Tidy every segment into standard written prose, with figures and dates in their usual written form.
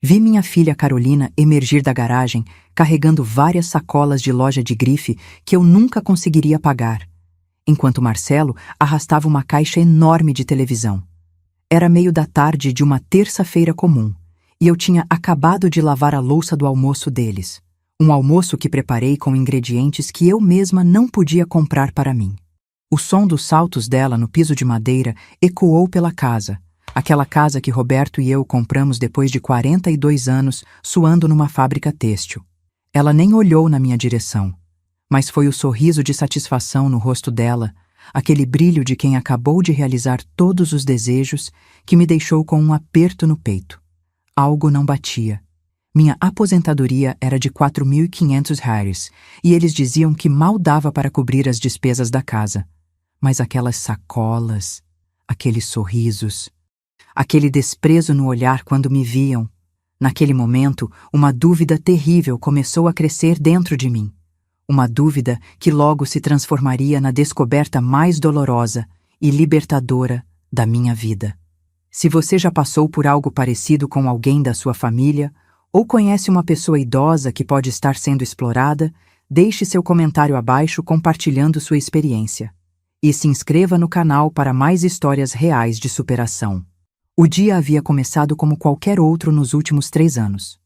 Vi minha filha Carolina emergir da garagem carregando várias sacolas de loja de grife que eu nunca conseguiria pagar, enquanto Marcelo arrastava uma caixa enorme de televisão. Era meio da tarde de uma terça-feira comum, e eu tinha acabado de lavar a louça do almoço deles. Um almoço que preparei com ingredientes que eu mesma não podia comprar para mim. O som dos saltos dela no piso de madeira ecoou pela casa, aquela casa que Roberto e eu compramos depois de 42 anos suando numa fábrica têxtil. Ela nem olhou na minha direção, mas foi o sorriso de satisfação no rosto dela, aquele brilho de quem acabou de realizar todos os desejos, que me deixou com um aperto no peito. Algo não batia. Minha aposentadoria era de R$ 4.500 e eles diziam que mal dava para cobrir as despesas da casa. Mas aquelas sacolas, aqueles sorrisos, aquele desprezo no olhar quando me viam. Naquele momento, uma dúvida terrível começou a crescer dentro de mim. Uma dúvida que logo se transformaria na descoberta mais dolorosa e libertadora da minha vida. Se você já passou por algo parecido com alguém da sua família, ou conhece uma pessoa idosa que pode estar sendo explorada, deixe seu comentário abaixo compartilhando sua experiência. E se inscreva no canal para mais histórias reais de superação. O dia havia começado como qualquer outro nos últimos 3 anos.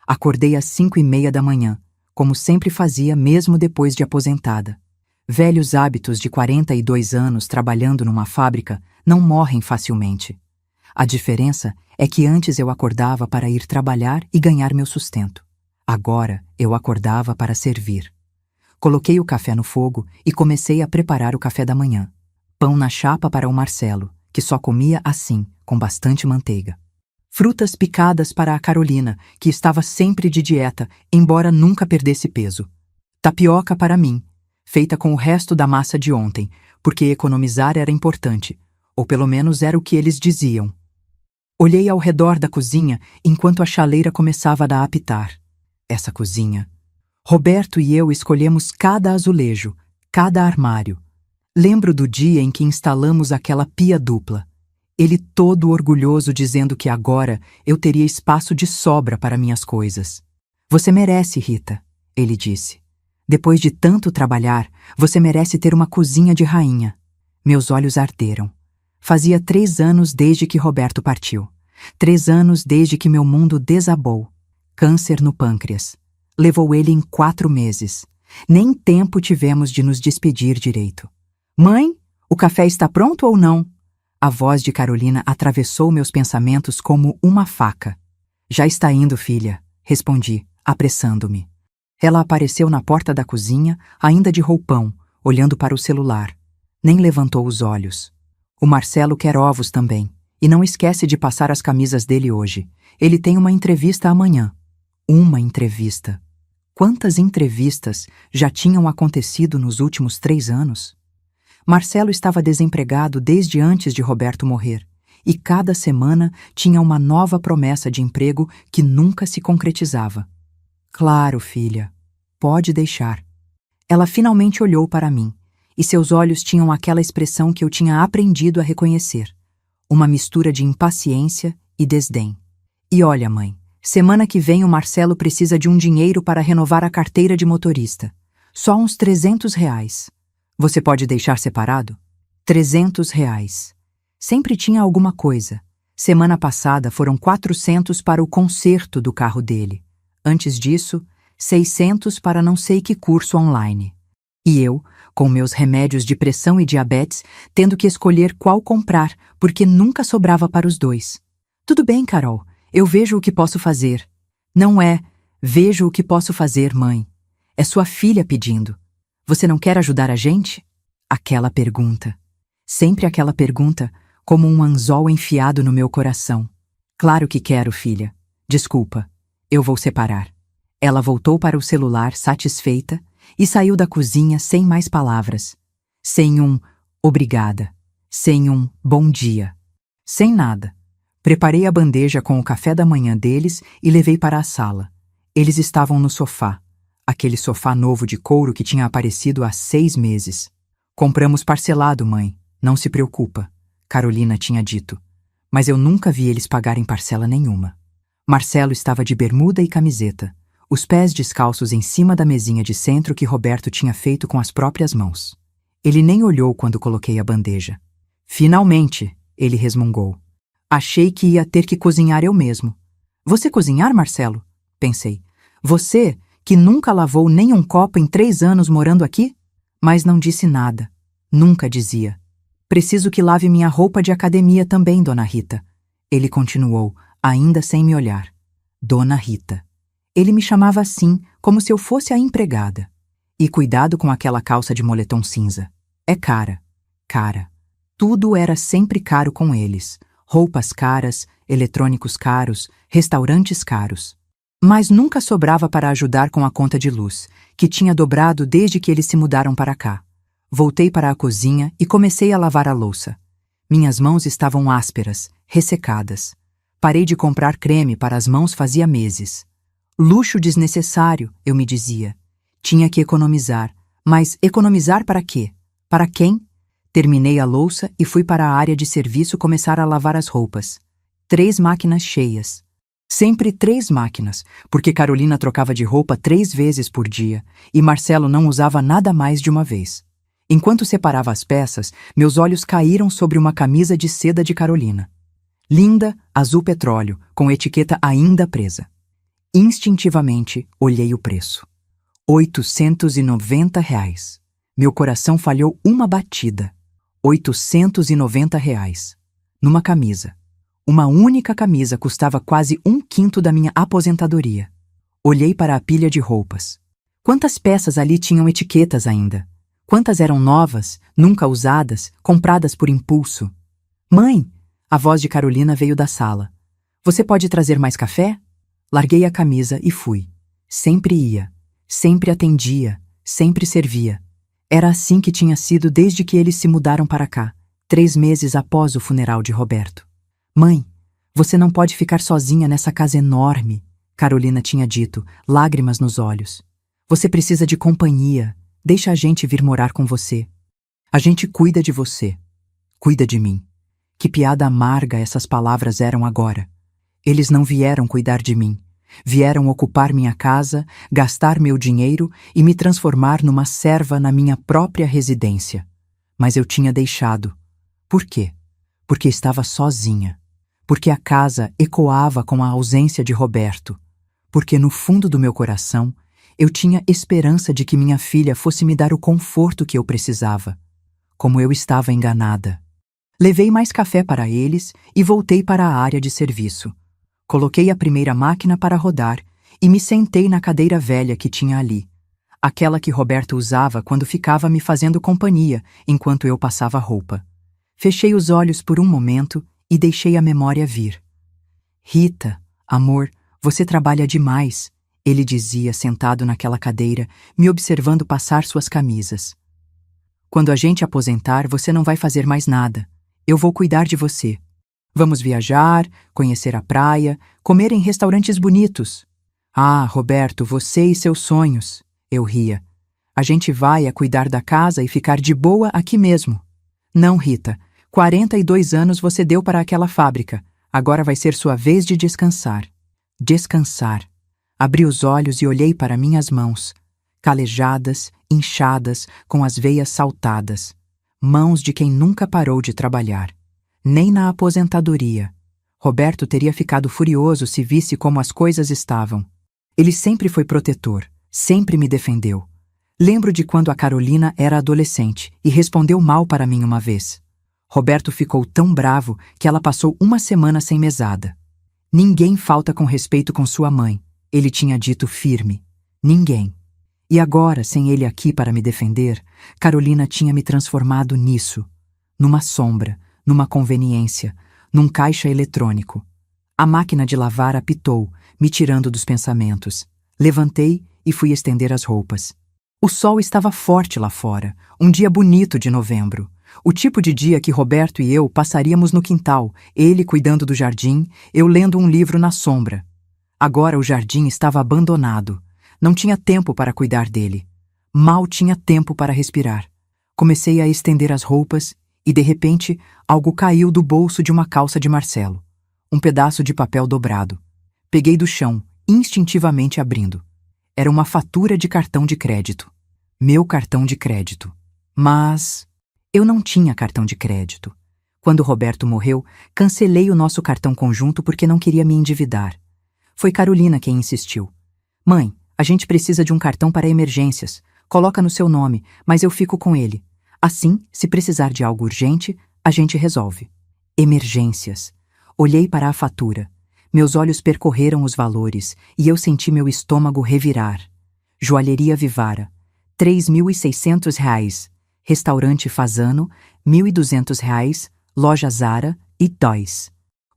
Acordei às 5h30 da manhã, como sempre fazia mesmo depois de aposentada. Velhos hábitos de 42 anos trabalhando numa fábrica não morrem facilmente. A diferença é que antes eu acordava para ir trabalhar e ganhar meu sustento. Agora eu acordava para servir. Coloquei o café no fogo e comecei a preparar o café da manhã. Pão na chapa para o Marcelo, que só comia assim, com bastante manteiga. Frutas picadas para a Carolina, que estava sempre de dieta, embora nunca perdesse peso. Tapioca para mim, feita com o resto da massa de ontem, porque economizar era importante, ou pelo menos era o que eles diziam. Olhei ao redor da cozinha enquanto a chaleira começava a apitar. Essa cozinha. Roberto e eu escolhemos cada azulejo, cada armário. Lembro do dia em que instalamos aquela pia dupla. Ele todo orgulhoso dizendo que agora eu teria espaço de sobra para minhas coisas. Você merece, Rita, ele disse. Depois de tanto trabalhar, você merece ter uma cozinha de rainha. Meus olhos arderam. Fazia 3 anos desde que Roberto partiu. 3 anos desde que meu mundo desabou. Câncer no pâncreas. Levou ele em 4 meses. Nem tempo tivemos de nos despedir direito. Mãe, o café está pronto ou não? A voz de Carolina atravessou meus pensamentos como uma faca. Já está indo, filha, respondi, apressando-me. Ela apareceu na porta da cozinha, ainda de roupão, olhando para o celular. Nem levantou os olhos. O Marcelo quer ovos também, e não esquece de passar as camisas dele hoje. Ele tem uma entrevista amanhã. Uma entrevista. Quantas entrevistas já tinham acontecido nos últimos 3 anos? Marcelo estava desempregado desde antes de Roberto morrer, e cada semana tinha uma nova promessa de emprego que nunca se concretizava. Claro, filha, pode deixar. Ela finalmente olhou para mim, e seus olhos tinham aquela expressão que eu tinha aprendido a reconhecer, uma mistura de impaciência e desdém. E olha, mãe, semana que vem o Marcelo precisa de um dinheiro para renovar a carteira de motorista. Só uns R$ 300. Você pode deixar separado? R$ 300. Sempre tinha alguma coisa. Semana passada foram 400 para o conserto do carro dele. Antes disso, 600 para não sei que curso online. E eu, com meus remédios de pressão e diabetes, tendo que escolher qual comprar, porque nunca sobrava para os 2. Tudo bem, Carol, eu vejo o que posso fazer. Não é, vejo o que posso fazer, mãe. É sua filha pedindo. Você não quer ajudar a gente? Aquela pergunta. Sempre aquela pergunta, como um anzol enfiado no meu coração. Claro que quero, filha. Desculpa, eu vou separar. Ela voltou para o celular satisfeita e saiu da cozinha sem mais palavras. Sem um obrigada. Sem um bom dia. Sem nada. Preparei a bandeja com o café da manhã deles e levei para a sala. Eles estavam no sofá. Aquele sofá novo de couro que tinha aparecido há 6 meses. Compramos parcelado, mãe. Não se preocupa, Carolina tinha dito. Mas eu nunca vi eles pagarem parcela nenhuma. Marcelo estava de bermuda e camiseta, os pés descalços em cima da mesinha de centro que Roberto tinha feito com as próprias mãos. Ele nem olhou quando coloquei a bandeja. Finalmente, ele resmungou. Achei que ia ter que cozinhar eu mesmo. Você cozinhar, Marcelo? Pensei. Você, que nunca lavou nem um copo em 3 anos morando aqui? Mas não disse nada. Nunca dizia. Preciso que lave minha roupa de academia também, Dona Rita. Ele continuou, ainda sem me olhar. Dona Rita. Ele me chamava assim, como se eu fosse a empregada. E cuidado com aquela calça de moletom cinza. É cara. Cara. Tudo era sempre caro com eles. Roupas caras, eletrônicos caros, restaurantes caros. Mas nunca sobrava para ajudar com a conta de luz, que tinha dobrado desde que eles se mudaram para cá. Voltei para a cozinha e comecei a lavar a louça. Minhas mãos estavam ásperas, ressecadas. Parei de comprar creme para as mãos fazia meses. Luxo desnecessário, eu me dizia. Tinha que economizar. Mas economizar para quê? Para quem? Terminei a louça e fui para a área de serviço começar a lavar as roupas. 3 máquinas cheias. Sempre 3 máquinas, porque Carolina trocava de roupa 3 vezes por dia e Marcelo não usava nada mais de uma vez. Enquanto separava as peças, meus olhos caíram sobre uma camisa de seda de Carolina. Linda, azul petróleo, com etiqueta ainda presa. Instintivamente, olhei o preço. R$ 890. Meu coração falhou uma batida. R$ 890. Numa camisa. Uma única camisa custava quase 1/5 da minha aposentadoria. Olhei para a pilha de roupas. Quantas peças ali tinham etiquetas ainda? Quantas eram novas, nunca usadas, compradas por impulso? Mãe! A voz de Carolina veio da sala. Você pode trazer mais café? Larguei a camisa e fui. Sempre ia. Sempre atendia. Sempre servia. Era assim que tinha sido desde que eles se mudaram para cá, 3 meses após o funeral de Roberto. Mãe, você não pode ficar sozinha nessa casa enorme, Carolina tinha dito, lágrimas nos olhos. Você precisa de companhia. Deixa a gente vir morar com você. A gente cuida de você. Cuida de mim. Que piada amarga essas palavras eram agora. Eles não vieram cuidar de mim. Vieram ocupar minha casa, gastar meu dinheiro e me transformar numa serva na minha própria residência. Mas eu tinha deixado. Por quê? Porque estava sozinha. Porque a casa ecoava com a ausência de Roberto. Porque no fundo do meu coração, eu tinha esperança de que minha filha fosse me dar o conforto que eu precisava. Como eu estava enganada. Levei mais café para eles e voltei para a área de serviço. Coloquei a primeira máquina para rodar e me sentei na cadeira velha que tinha ali. Aquela que Roberto usava quando ficava me fazendo companhia enquanto eu passava roupa. Fechei os olhos por um momento e deixei a memória vir. Rita, amor, você trabalha demais, ele dizia sentado naquela cadeira, me observando passar suas camisas. Quando a gente aposentar, você não vai fazer mais nada. Eu vou cuidar de você. Vamos viajar, conhecer a praia, comer em restaurantes bonitos. Ah, Roberto, você e seus sonhos. Eu ria. A gente vai a cuidar da casa e ficar de boa aqui mesmo. Não, Rita. 42 anos você deu para aquela fábrica. Agora vai ser sua vez de descansar. Descansar. Abri os olhos e olhei para minhas mãos. Calejadas, inchadas, com as veias saltadas. Mãos de quem nunca parou de trabalhar. Nem na aposentadoria. Roberto teria ficado furioso se visse como as coisas estavam. Ele sempre foi protetor, sempre me defendeu. Lembro de quando a Carolina era adolescente e respondeu mal para mim uma vez. Roberto ficou tão bravo que ela passou uma semana sem mesada. Ninguém falta com respeito com sua mãe, ele tinha dito firme. Ninguém. E agora, sem ele aqui para me defender, Carolina tinha me transformado nisso. Numa sombra, numa conveniência, num caixa eletrônico. A máquina de lavar apitou, me tirando dos pensamentos. Levantei e fui estender as roupas. O sol estava forte lá fora, um dia bonito de novembro. O tipo de dia que Roberto e eu passaríamos no quintal, ele cuidando do jardim, eu lendo um livro na sombra. Agora o jardim estava abandonado. Não tinha tempo para cuidar dele. Mal tinha tempo para respirar. Comecei a estender as roupas e, de repente, algo caiu do bolso de uma calça de Marcelo. Um pedaço de papel dobrado. Peguei do chão, instintivamente abrindo. Era uma fatura de cartão de crédito. Meu cartão de crédito. Mas eu não tinha cartão de crédito. Quando Roberto morreu, cancelei o nosso cartão conjunto porque não queria me endividar. Foi Carolina quem insistiu. Mãe, a gente precisa de um cartão para emergências. Coloca no seu nome, mas eu fico com ele. Assim, se precisar de algo urgente, a gente resolve. Emergências. Olhei para a fatura. Meus olhos percorreram os valores e eu senti meu estômago revirar. Joalheria Vivara, R$ 3.600. Restaurante Fasano, R$ 1.200. Loja Zara e R$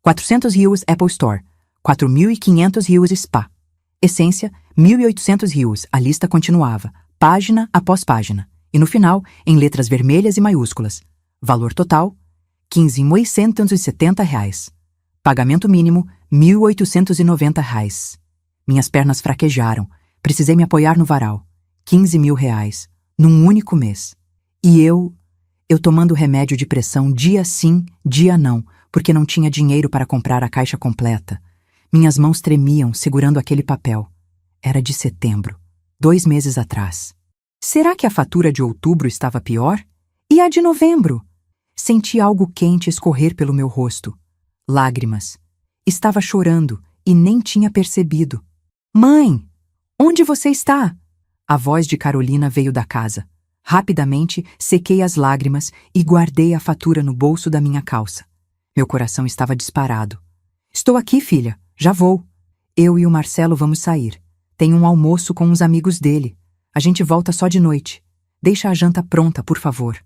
400 Apple Store, R$ 4.500 Spa. Essência, R$ 1.800. A lista continuava, página após página. E no final, em letras vermelhas e maiúsculas. Valor total, R$ 15.870. Pagamento mínimo, R$ 1.890. Minhas pernas fraquejaram. Precisei me apoiar no varal. R$ 15.000, num único mês. E eu tomando remédio de pressão dia sim, dia não, porque não tinha dinheiro para comprar a caixa completa. Minhas mãos tremiam segurando aquele papel. Era de setembro, 2 meses atrás. Será que a fatura de outubro estava pior? E a de novembro? Senti algo quente escorrer pelo meu rosto. Lágrimas. Estava chorando e nem tinha percebido. Mãe, onde você está? A voz de Carolina veio da casa. Rapidamente, sequei as lágrimas e guardei a fatura no bolso da minha calça. Meu coração estava disparado. Estou aqui, filha. Já vou. Eu e o Marcelo vamos sair. Tem um almoço com uns amigos dele. A gente volta só de noite. Deixa a janta pronta, por favor.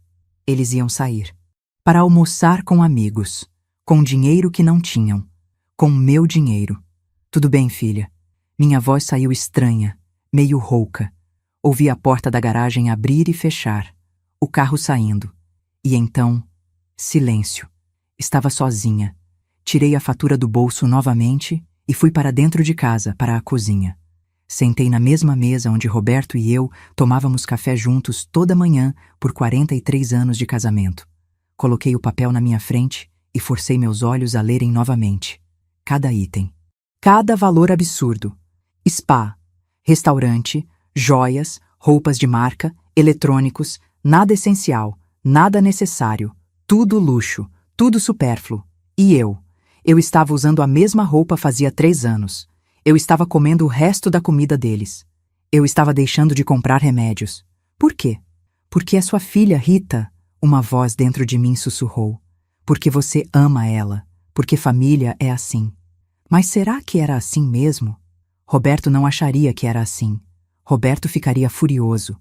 Eles iam sair. Para almoçar com amigos. Com dinheiro que não tinham. Com meu dinheiro. Tudo bem, filha. Minha voz saiu estranha, meio rouca. Ouvi a porta da garagem abrir e fechar. O carro saindo. E então, silêncio. Estava sozinha. Tirei a fatura do bolso novamente e fui para dentro de casa, para a cozinha. Sentei na mesma mesa onde Roberto e eu tomávamos café juntos toda manhã por 43 anos de casamento. Coloquei o papel na minha frente e forcei meus olhos a lerem novamente. Cada item. Cada valor absurdo. Spa, restaurante, joias, roupas de marca, eletrônicos, nada essencial, nada necessário, tudo luxo, tudo supérfluo. E eu estava usando a mesma roupa fazia 3 anos. Eu estava comendo o resto da comida deles. Eu estava deixando de comprar remédios. Por quê? Porque é sua filha, Rita, uma voz dentro de mim sussurrou. Porque você ama ela, porque família é assim. Mas será que era assim mesmo? Roberto não acharia que era assim. Roberto ficaria furioso.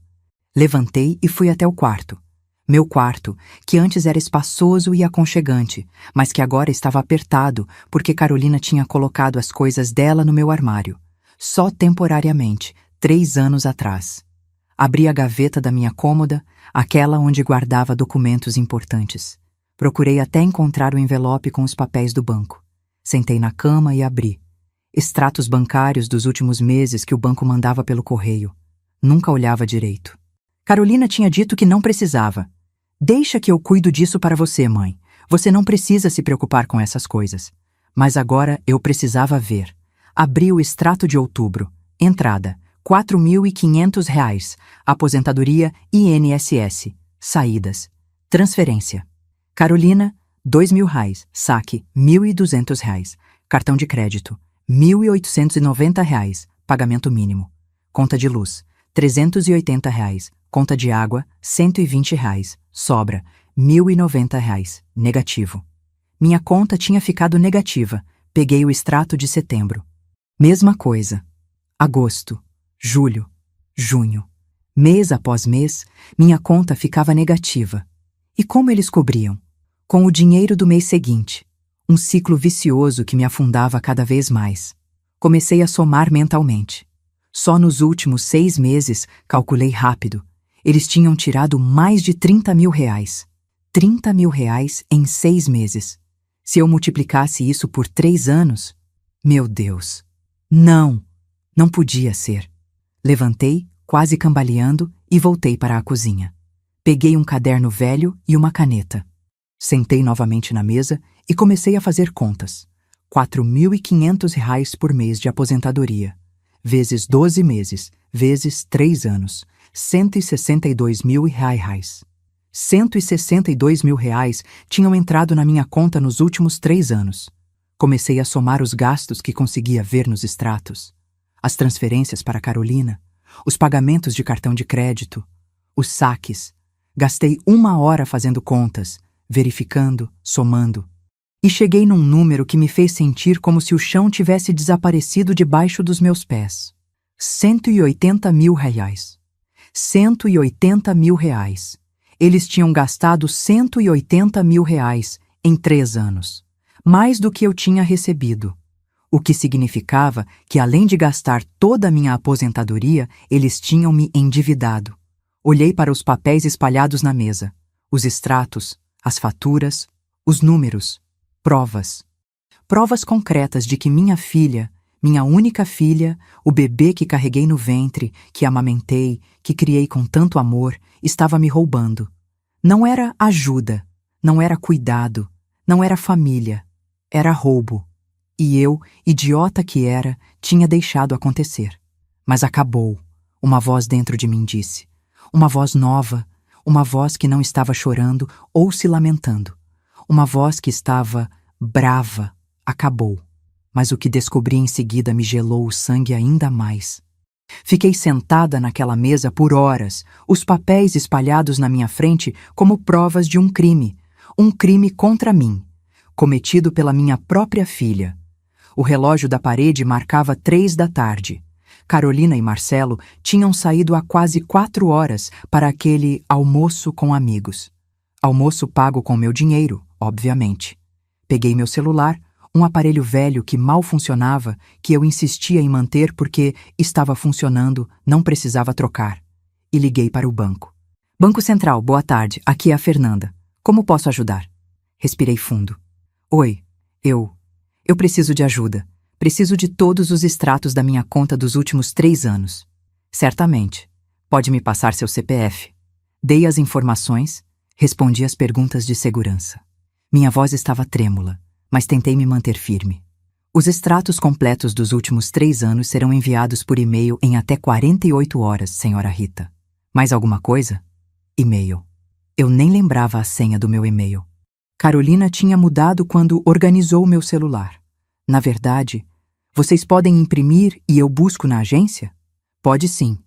Levantei e fui até o quarto. Meu quarto, que antes era espaçoso e aconchegante, mas que agora estava apertado porque Carolina tinha colocado as coisas dela no meu armário. Só temporariamente, 3 anos atrás. Abri a gaveta da minha cômoda, aquela onde guardava documentos importantes. Procurei até encontrar o envelope com os papéis do banco. Sentei na cama e abri. Extratos bancários dos últimos meses que o banco mandava pelo correio. Nunca olhava direito. Carolina tinha dito que não precisava. Deixa que eu cuido disso para você, mãe. Você não precisa se preocupar com essas coisas. Mas agora eu precisava ver. Abri o extrato de outubro. Entrada, R$ 4.500. Aposentadoria INSS. Saídas. Transferência. Carolina, R$ 2.000. Saque, R$ 1.200. Cartão de crédito, R$ 1.890. Pagamento mínimo. Conta de luz, R$ 380. Conta de água, R$ 120. Sobra, R$ 1.090. Negativo. Minha conta tinha ficado negativa. Peguei o extrato de setembro. Mesma coisa. Agosto, julho, junho. Mês após mês, minha conta ficava negativa. E como eles cobriam? Com o dinheiro do mês seguinte. Um ciclo vicioso que me afundava cada vez mais. Comecei a somar mentalmente. Só nos últimos 6 meses, calculei rápido, eles tinham tirado mais de R$ 30.000. R$ 30.000 em 6 meses. Se eu multiplicasse isso por 3 anos... Meu Deus! Não! Não podia ser. Levantei, quase cambaleando, e voltei para a cozinha. Peguei um caderno velho e uma caneta. Sentei novamente na mesa e comecei a fazer contas. R$ 4.500 por mês de aposentadoria, vezes 12 meses, vezes 3 anos, R$ 162.000. R$ 162.000 tinham entrado na minha conta nos últimos 3 anos. Comecei a somar os gastos que conseguia ver nos extratos. As transferências para Carolina, os pagamentos de cartão de crédito, os saques. Gastei 1 hora fazendo contas, verificando, somando. E cheguei num número que me fez sentir como se o chão tivesse desaparecido debaixo dos meus pés. R$ 180.000. R$ 180.000. Eles tinham gastado R$ 180.000 em 3 anos, mais do que eu tinha recebido. O que significava que, além de gastar toda a minha aposentadoria, eles tinham me endividado. Olhei para os papéis espalhados na mesa, os extratos, as faturas, os números, provas. Provas concretas de que minha filha, minha única filha, o bebê que carreguei no ventre, que amamentei, que criei com tanto amor, estava me roubando. Não era ajuda, não era cuidado, não era família, era roubo. E eu, idiota que era, tinha deixado acontecer. Mas acabou, uma voz dentro de mim disse. Uma voz nova, uma voz que não estava chorando ou se lamentando. Uma voz que estava brava. Acabou. Mas o que descobri em seguida me gelou o sangue ainda mais. Fiquei sentada naquela mesa por horas, os papéis espalhados na minha frente como provas de um crime contra mim, cometido pela minha própria filha. O relógio da parede marcava 3 da tarde. Carolina e Marcelo tinham saído há quase 4 horas para aquele almoço com amigos. Almoço pago com meu dinheiro, obviamente. Peguei meu celular, um aparelho velho que mal funcionava, que eu insistia em manter porque estava funcionando, não precisava trocar. E liguei para o banco. Banco Central, boa tarde, aqui é a Fernanda. Como posso ajudar? Respirei fundo. Oi, eu preciso de ajuda. Preciso de todos os extratos da minha conta dos últimos 3 anos. Certamente. Pode me passar seu CPF. Dei as informações, respondi as perguntas de segurança. Minha voz estava trêmula, mas tentei me manter firme. Os extratos completos dos últimos 3 anos serão enviados por e-mail em até 48 horas, senhora Rita. Mais alguma coisa? E-mail. Eu nem lembrava a senha do meu e-mail. Carolina tinha mudado quando organizou o meu celular. Na verdade, vocês podem imprimir e eu busco na agência? Pode sim.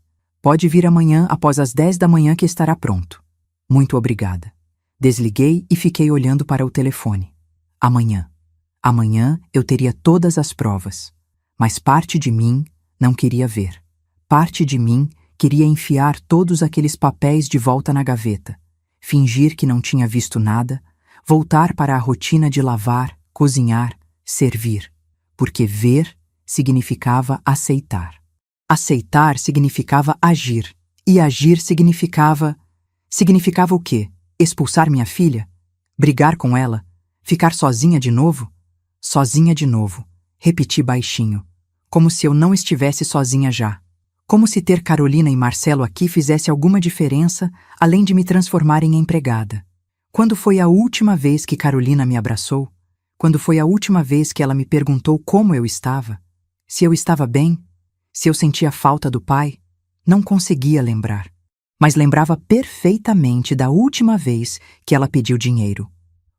Pode vir amanhã após as 10 da manhã que estará pronto. Muito obrigada. Desliguei e fiquei olhando para o telefone. Amanhã. Amanhã eu teria todas as provas. Mas parte de mim não queria ver. Parte de mim queria enfiar todos aqueles papéis de volta na gaveta, fingir que não tinha visto nada, voltar para a rotina de lavar, cozinhar, servir. Porque ver significava aceitar. Aceitar significava agir. E agir significava... Significava o quê? Expulsar minha filha? Brigar com ela? Ficar sozinha de novo? Sozinha de novo. Repeti baixinho. Como se eu não estivesse sozinha já. Como se ter Carolina e Marcelo aqui fizesse alguma diferença, além de me transformar em empregada. Quando foi a última vez que Carolina me abraçou? Quando foi a última vez que ela me perguntou como eu estava? Se eu estava bem? Se eu sentia falta do pai? Não conseguia lembrar. Mas lembrava perfeitamente da última vez que ela pediu dinheiro.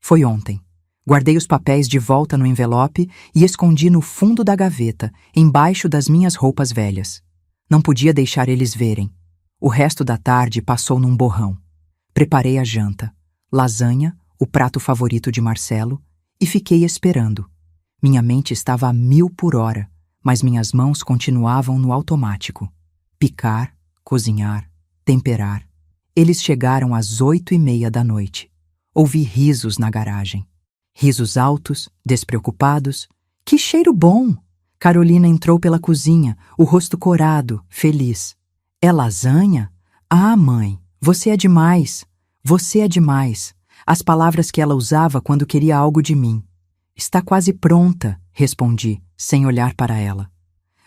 Foi ontem. Guardei os papéis de volta no envelope e escondi no fundo da gaveta, embaixo das minhas roupas velhas. Não podia deixar eles verem. O resto da tarde passou num borrão. Preparei a janta. Lasanha, o prato favorito de Marcelo, e fiquei esperando. Minha mente estava a 1000 por hora, mas minhas mãos continuavam no automático. Picar, cozinhar, temperar. Eles chegaram às 8:30 da noite. Ouvi risos na garagem. Risos altos, despreocupados. Que cheiro bom! Carolina entrou pela cozinha, o rosto corado, feliz. É lasanha? Ah, mãe, você é demais. Você é demais. As palavras que ela usava quando queria algo de mim. Está quase pronta, respondi, sem olhar para ela.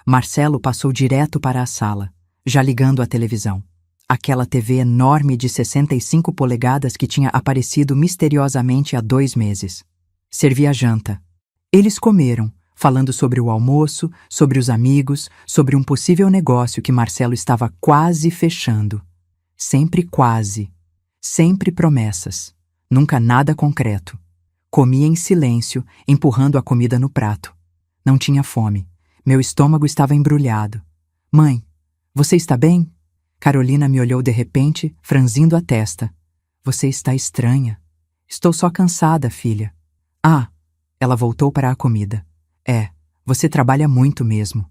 Marcelo passou direto para a sala, já ligando a televisão. Aquela TV enorme de 65 polegadas que tinha aparecido misteriosamente há 2 meses. Servi a janta. Eles comeram, falando sobre o almoço, sobre os amigos, sobre um possível negócio que Marcelo estava quase fechando. Sempre quase. Sempre promessas. Nunca nada concreto. Comia em silêncio, empurrando a comida no prato. Não tinha fome. Meu estômago estava embrulhado. Mãe, você está bem? Carolina me olhou de repente, franzindo a testa. Você está estranha. Estou só cansada, filha. Ah, ela voltou para a comida. Você trabalha muito mesmo.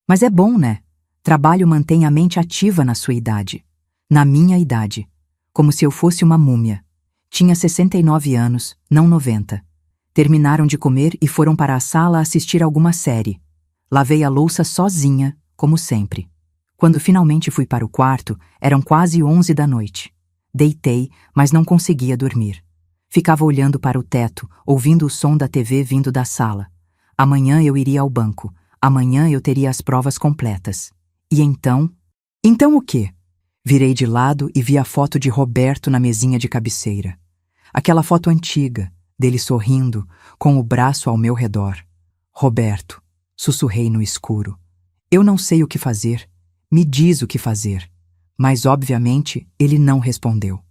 Mas é bom, né? Trabalho mantém a mente ativa na sua idade. Na minha idade. Como se eu fosse uma múmia. Tinha 69 anos, não 90. Terminaram de comer e foram para a sala assistir alguma série. Lavei a louça sozinha, como sempre. Quando finalmente fui para o quarto, eram quase 11 da noite. Deitei, mas não conseguia dormir. Ficava olhando para o teto, ouvindo o som da TV vindo da sala. Amanhã eu iria ao banco. Amanhã eu teria as provas completas. E então? Então o quê? Virei de lado e vi a foto de Roberto na mesinha de cabeceira. Aquela foto antiga, dele sorrindo, com o braço ao meu redor. Roberto, sussurrei no escuro. Eu não sei o que fazer. Me diz o que fazer. Mas, obviamente, ele não respondeu.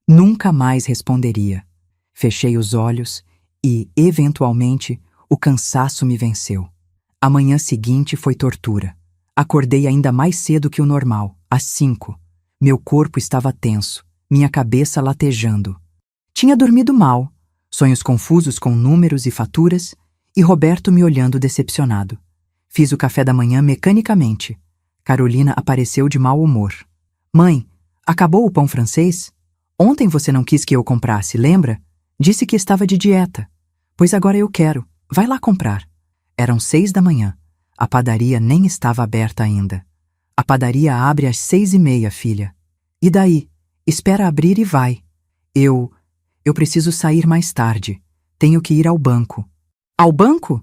Nunca mais responderia. Fechei os olhos e, eventualmente, o cansaço me venceu. A manhã seguinte foi tortura. Acordei ainda mais cedo que o normal, às 5. Meu corpo estava tenso, minha cabeça latejando. Tinha dormido mal, sonhos confusos com números e faturas, e Roberto me olhando decepcionado. Fiz o café da manhã mecanicamente. Carolina apareceu de mau humor. Mãe, acabou o pão francês? Ontem você não quis que eu comprasse, lembra? Disse que estava de dieta. Pois agora eu quero. Vai lá comprar. Eram 6 da manhã. A padaria nem estava aberta ainda. A padaria abre às 6:30, filha. E daí? Espera abrir e vai. Eu preciso sair mais tarde. Tenho que ir ao banco. Ao banco?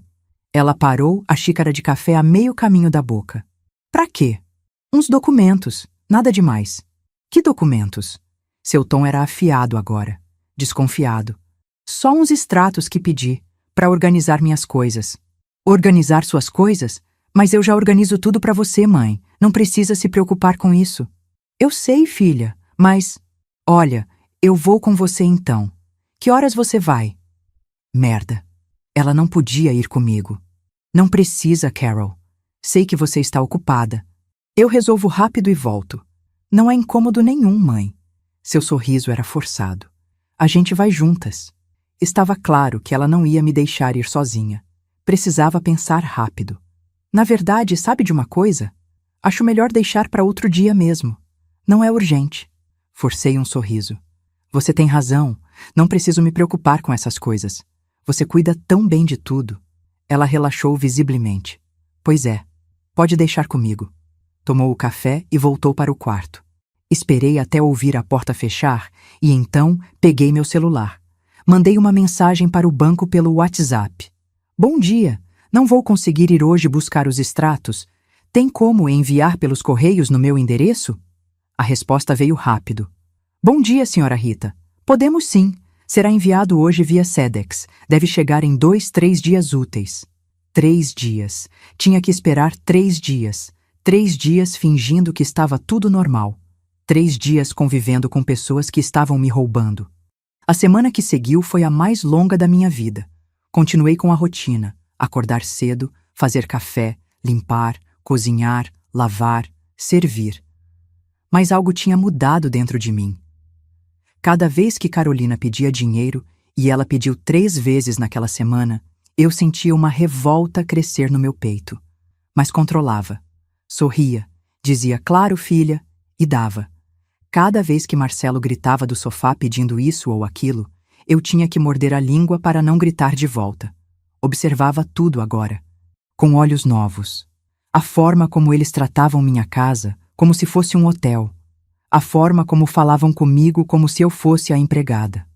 Ela parou a xícara de café a meio caminho da boca. Pra quê? Uns documentos. Nada demais. Que documentos? Seu tom era afiado agora. Desconfiado. Só uns extratos que pedi, para organizar minhas coisas. Organizar suas coisas? Mas eu já organizo tudo para você, mãe. Não precisa se preocupar com isso. Eu sei, filha, mas... Olha, eu vou com você então. Que horas você vai? Merda. Ela não podia ir comigo. Não precisa, Carol. Sei que você está ocupada. Eu resolvo rápido e volto. Não é incômodo nenhum, mãe. Seu sorriso era forçado. A gente vai juntas. Estava claro que ela não ia me deixar ir sozinha. Precisava pensar rápido. Na verdade, sabe de uma coisa? Acho melhor deixar para outro dia mesmo. Não é urgente. Forcei um sorriso. Você tem razão. Não preciso me preocupar com essas coisas. Você cuida tão bem de tudo. Ela relaxou visivelmente. Pois é. Pode deixar comigo. Tomou o café e voltou para o quarto. Esperei até ouvir a porta fechar e então peguei meu celular. Mandei uma mensagem para o banco pelo WhatsApp. Bom dia, não vou conseguir ir hoje buscar os extratos. Tem como enviar pelos correios no meu endereço? A resposta veio rápido. Bom dia, senhora Rita. Podemos sim. Será enviado hoje via Sedex. Deve chegar em 2-3 dias úteis. 3 dias. Tinha que esperar 3 dias. 3 dias fingindo que estava tudo normal. 3 dias convivendo com pessoas que estavam me roubando. A semana que seguiu foi a mais longa da minha vida. Continuei com a rotina, acordar cedo, fazer café, limpar, cozinhar, lavar, servir. Mas algo tinha mudado dentro de mim. Cada vez que Carolina pedia dinheiro, e ela pediu 3 vezes naquela semana, eu sentia uma revolta crescer no meu peito. Mas controlava. Sorria, dizia claro, filha, e dava. Cada vez que Marcelo gritava do sofá pedindo isso ou aquilo, eu tinha que morder a língua para não gritar de volta. Observava tudo agora, com olhos novos. A forma como eles tratavam minha casa, como se fosse um hotel. A forma como falavam comigo como se eu fosse a empregada.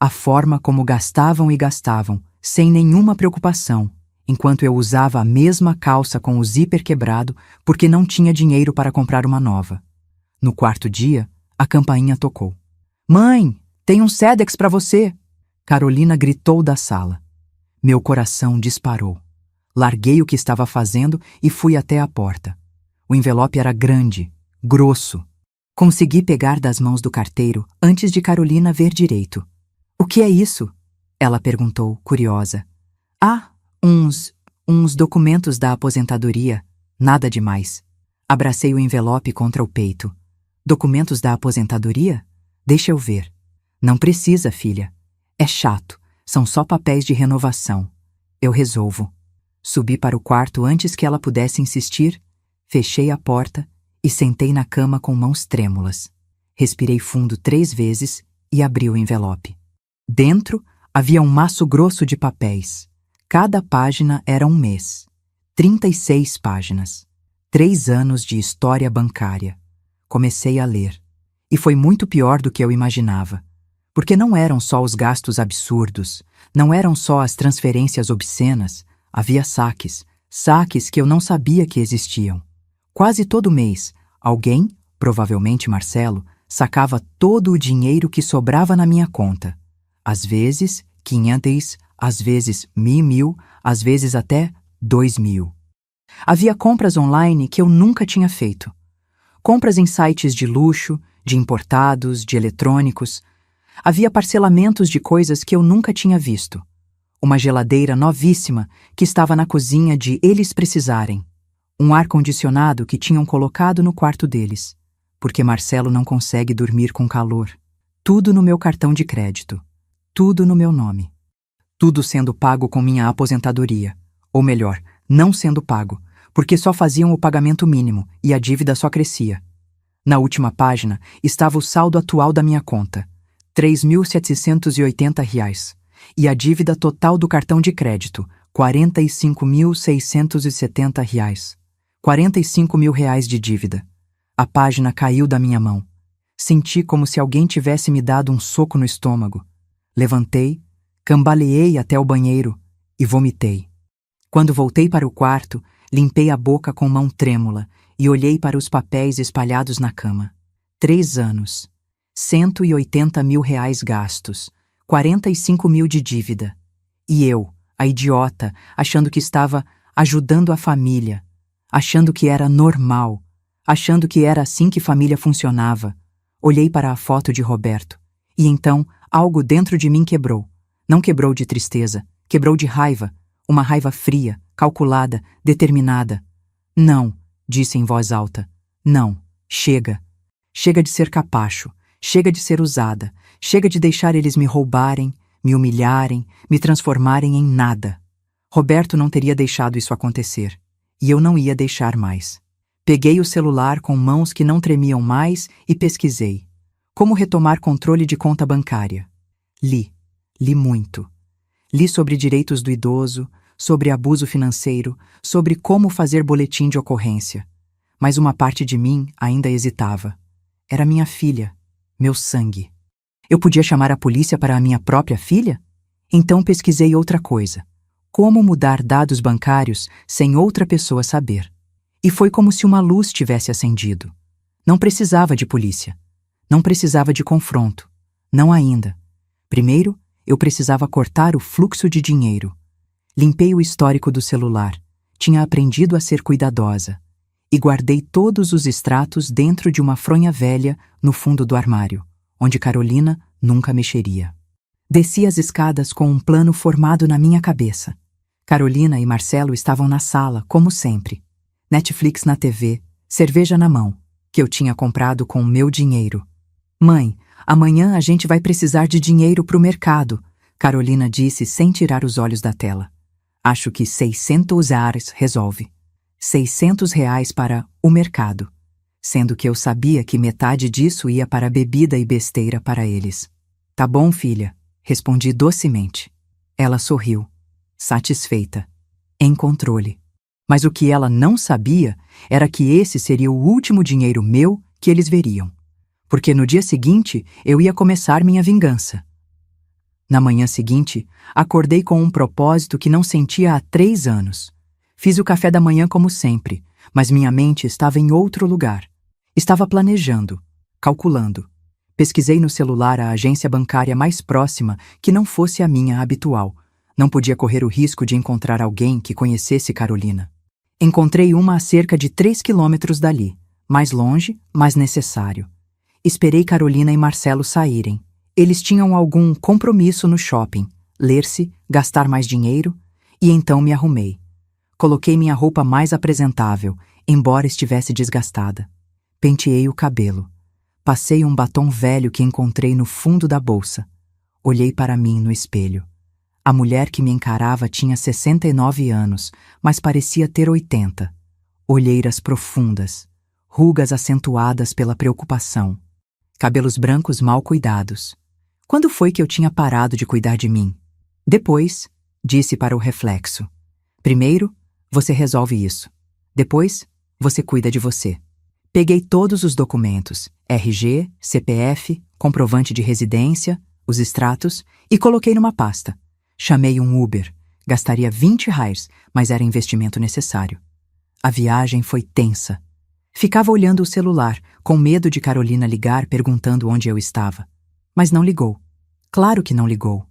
A forma como gastavam e gastavam, sem nenhuma preocupação, enquanto eu usava a mesma calça com o zíper quebrado porque não tinha dinheiro para comprar uma nova. No quarto dia, a campainha tocou. Mãe, tem um Sedex para você! Carolina gritou da sala. Meu coração disparou. Larguei o que estava fazendo e fui até a porta. O envelope era grande, grosso. Consegui pegar das mãos do carteiro antes de Carolina ver direito. "O que é isso?" ela perguntou, curiosa. "Ah, uns documentos da aposentadoria. Nada demais." Abracei o envelope contra o peito. "Documentos da aposentadoria? Deixa eu ver." "Não precisa, filha. É chato. São só papéis de renovação. Eu resolvo." Subi para o quarto antes que ela pudesse insistir, fechei a porta e sentei na cama com mãos trêmulas. Respirei fundo 3 vezes e abri o envelope. Dentro havia um maço grosso de papéis. Cada página era um mês. 36 páginas. 3 anos de história bancária. Comecei a ler. E foi muito pior do que eu imaginava. Porque não eram só os gastos absurdos, não eram só as transferências obscenas, havia saques que eu não sabia que existiam. Quase todo mês, alguém, provavelmente Marcelo, sacava todo o dinheiro que sobrava na minha conta. Às vezes, 500, às vezes 1.000, às vezes até 2.000. Havia compras online que eu nunca tinha feito. Compras em sites de luxo, de importados, de eletrônicos. Havia parcelamentos de coisas que eu nunca tinha visto. Uma geladeira novíssima que estava na cozinha de eles precisarem. Um ar-condicionado que tinham colocado no quarto deles, porque Marcelo não consegue dormir com calor. Tudo no meu cartão de crédito. Tudo no meu nome. Tudo sendo pago com minha aposentadoria. Ou melhor, não sendo pago, porque só faziam o pagamento mínimo e a dívida só crescia. Na última página estava o saldo atual da minha conta, R$ 3.780, e a dívida total do cartão de crédito, R$ 45.670. R$ 45.000 de dívida. A página caiu da minha mão. Senti como se alguém tivesse me dado um soco no estômago. Levantei, cambaleei até o banheiro e vomitei. Quando voltei para o quarto, limpei a boca com mão trêmula e olhei para os papéis espalhados na cama. 3 anos, R$ 180.000 gastos, 45.000 de dívida. E eu, a idiota, achando que estava ajudando a família, achando que era normal, achando que era assim que família funcionava. Olhei para a foto de Roberto e então algo dentro de mim quebrou. Não quebrou de tristeza, quebrou de raiva, uma raiva fria, calculada, determinada. "Não", disse em voz alta. "Não, chega. Chega de ser capacho, chega de ser usada, chega de deixar eles me roubarem, me humilharem, me transformarem em nada." Roberto não teria deixado isso acontecer, e eu não ia deixar mais. Peguei o celular com mãos que não tremiam mais e pesquisei. Como retomar controle de conta bancária. Li muito. Li sobre direitos do idoso, sobre abuso financeiro, sobre como fazer boletim de ocorrência. Mas uma parte de mim ainda hesitava. Era minha filha, meu sangue. Eu podia chamar a polícia para a minha própria filha? Então pesquisei outra coisa. Como mudar dados bancários sem outra pessoa saber. E foi como se uma luz tivesse acendido. Não precisava de polícia. Não precisava de confronto. Não ainda. Primeiro, eu precisava cortar o fluxo de dinheiro. Limpei o histórico do celular. Tinha aprendido a ser cuidadosa. E guardei todos os extratos dentro de uma fronha velha no fundo do armário, onde Carolina nunca mexeria. Desci as escadas com um plano formado na minha cabeça. Carolina e Marcelo estavam na sala, como sempre. Netflix na TV, cerveja na mão, que eu tinha comprado com o meu dinheiro. "Mãe, amanhã a gente vai precisar de dinheiro para o mercado", Carolina disse sem tirar os olhos da tela. "Acho que R$ 600 resolve. R$ 600 para o mercado", sendo que eu sabia que metade disso ia para bebida e besteira para eles. "Tá bom, filha", respondi docemente. Ela sorriu, satisfeita, em controle. Mas o que ela não sabia era que esse seria o último dinheiro meu que eles veriam. Porque no dia seguinte eu ia começar minha vingança. Na manhã seguinte, acordei com um propósito que não sentia há 3 anos. Fiz o café da manhã como sempre, mas minha mente estava em outro lugar. Estava planejando, calculando. Pesquisei no celular a agência bancária mais próxima que não fosse a minha habitual. Não podia correr o risco de encontrar alguém que conhecesse Carolina. Encontrei uma a cerca de 3 quilômetros dali, mais longe, mas necessário. Esperei Carolina e Marcelo saírem. Eles tinham algum compromisso no shopping, ler-se, gastar mais dinheiro, e então me arrumei. Coloquei minha roupa mais apresentável, embora estivesse desgastada. Penteei o cabelo. Passei um batom velho que encontrei no fundo da bolsa. Olhei para mim no espelho. A mulher que me encarava tinha 69 anos, mas parecia ter 80. Olheiras profundas, rugas acentuadas pela preocupação, cabelos brancos mal cuidados. Quando foi que eu tinha parado de cuidar de mim? Depois, disse para o reflexo. Primeiro, você resolve isso. Depois, você cuida de você. Peguei todos os documentos, RG, CPF, comprovante de residência, os extratos, e coloquei numa pasta. Chamei um Uber. Gastaria 20 reais, mas era investimento necessário. A viagem foi tensa. Ficava olhando o celular, com medo de Carolina ligar perguntando onde eu estava. Mas não ligou. Claro que não ligou.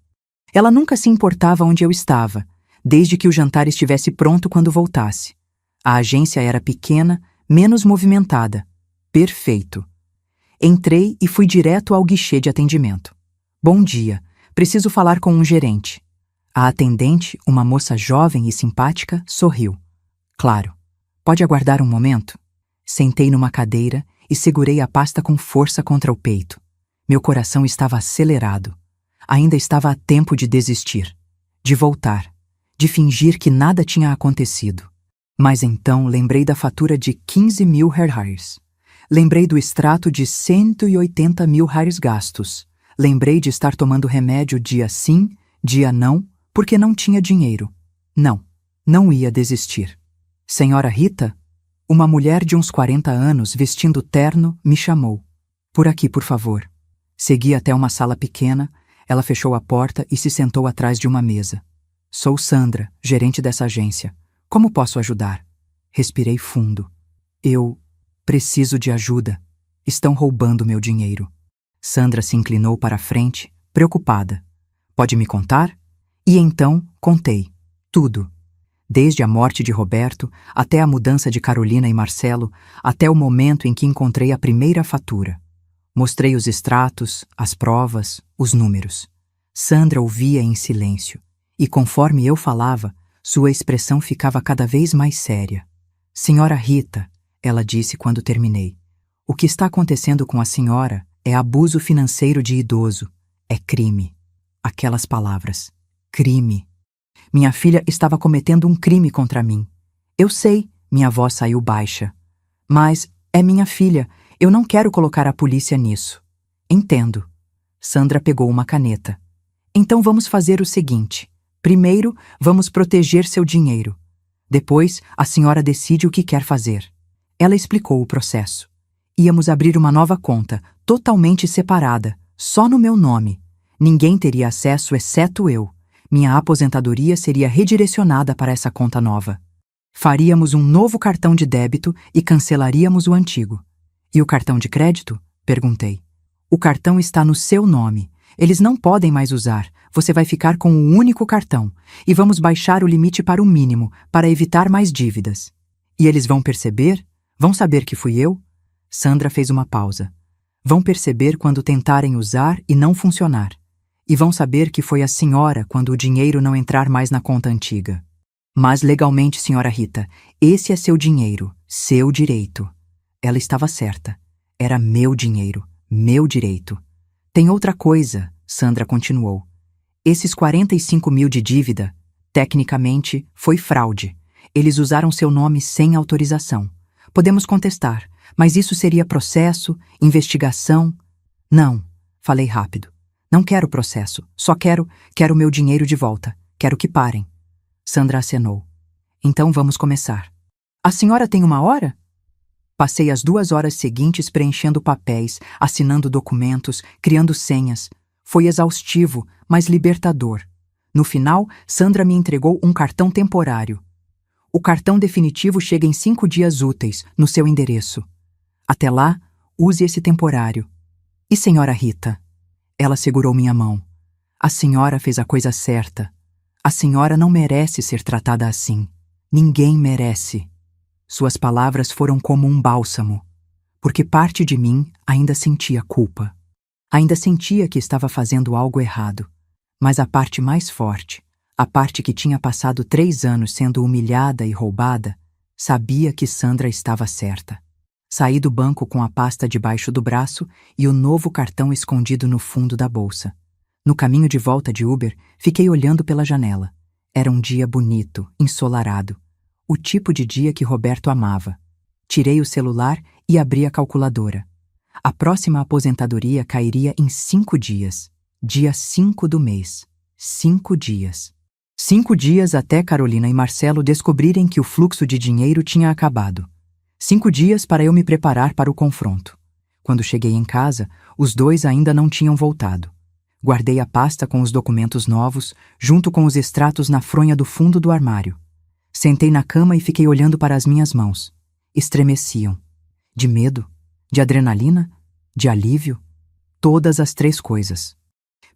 Ela nunca se importava onde eu estava, desde que o jantar estivesse pronto quando voltasse. A agência era pequena, menos movimentada. Perfeito. Entrei e fui direto ao guichê de atendimento. Bom dia, preciso falar com um gerente. A atendente, uma moça jovem e simpática, sorriu. Claro. Pode aguardar um momento? Sentei numa cadeira e segurei a pasta com força contra o peito. Meu coração estava acelerado. Ainda estava a tempo de desistir, de voltar, de fingir que nada tinha acontecido. Mas então lembrei da fatura de 15 mil reais. Lembrei do extrato de 180 mil reais gastos. Lembrei de estar tomando remédio dia sim, dia não, porque não tinha dinheiro. Não ia desistir. Senhora Rita? Uma mulher de uns 40 anos, vestindo terno, me chamou. Por aqui, por favor. Segui até uma sala pequena, ela fechou a porta e se sentou atrás de uma mesa. Sou Sandra, gerente dessa agência. Como posso ajudar? Respirei fundo. Eu preciso de ajuda. Estão roubando meu dinheiro. Sandra se inclinou para a frente, preocupada. Pode me contar? E então, contei. Tudo. Desde a morte de Roberto, até a mudança de Carolina e Marcelo, até o momento em que encontrei a primeira fatura. Mostrei os extratos, as provas, os números. Sandra ouvia em silêncio, e conforme eu falava, sua expressão ficava cada vez mais séria. Senhora Rita, ela disse quando terminei, o que está acontecendo com a senhora é abuso financeiro de idoso, é crime. Aquelas palavras. Crime. Minha filha estava cometendo um crime contra mim. Eu sei, minha voz saiu baixa. Mas é minha filha, eu não quero colocar a polícia nisso. Entendo. Sandra pegou uma caneta. Então vamos fazer o seguinte. Primeiro, vamos proteger seu dinheiro. Depois, a senhora decide o que quer fazer. Ela explicou o processo. Íamos abrir uma nova conta, totalmente separada, só no meu nome. Ninguém teria acesso exceto eu. Minha aposentadoria seria redirecionada para essa conta nova. Faríamos um novo cartão de débito e cancelaríamos o antigo. E o cartão de crédito? Perguntei. O cartão está no seu nome. Eles não podem mais usar. Você vai ficar com um único cartão. E vamos baixar o limite para o mínimo, para evitar mais dívidas. E eles vão perceber? Vão saber que fui eu? Sandra fez uma pausa. Vão perceber quando tentarem usar e não funcionar. E vão saber que foi a senhora quando o dinheiro não entrar mais na conta antiga. Mas legalmente, senhora Rita, esse é seu dinheiro, seu direito. Ela estava certa. Era meu dinheiro, meu direito. Tem outra coisa, Sandra continuou. Esses 45 mil de dívida, tecnicamente, foi fraude. Eles usaram seu nome sem autorização. Podemos contestar, mas isso seria processo, investigação. Não, falei rápido. Não quero processo, só quero meu dinheiro de volta. Quero que parem. Sandra acenou. Então vamos começar. A senhora tem uma hora? Passei as 2 horas seguintes preenchendo papéis, assinando documentos, criando senhas. Foi exaustivo, mas libertador. No final, Sandra me entregou um cartão temporário. O cartão definitivo chega em 5 dias úteis, no seu endereço. Até lá, use esse temporário. E senhora Rita? Ela segurou minha mão. A senhora fez a coisa certa. A senhora não merece ser tratada assim. Ninguém merece. Suas palavras foram como um bálsamo, porque parte de mim ainda sentia culpa. Ainda sentia que estava fazendo algo errado. Mas a parte mais forte, a parte que tinha passado 3 anos sendo humilhada e roubada, sabia que Sandra estava certa. Saí do banco com a pasta debaixo do braço e o novo cartão escondido no fundo da bolsa. No caminho de volta de Uber, fiquei olhando pela janela. Era um dia bonito, ensolarado. O tipo de dia que Roberto amava. Tirei o celular e abri a calculadora. A próxima aposentadoria cairia em 5 dias. Dia 5 do mês. 5 dias. 5 dias até Carolina e Marcelo descobrirem que o fluxo de dinheiro tinha acabado. 5 dias para eu me preparar para o confronto. Quando cheguei em casa, os dois ainda não tinham voltado. Guardei a pasta com os documentos novos, junto com os extratos na fronha do fundo do armário. Sentei na cama e fiquei olhando para as minhas mãos. Estremeciam. De medo? De adrenalina? De alívio? Todas as 3 coisas.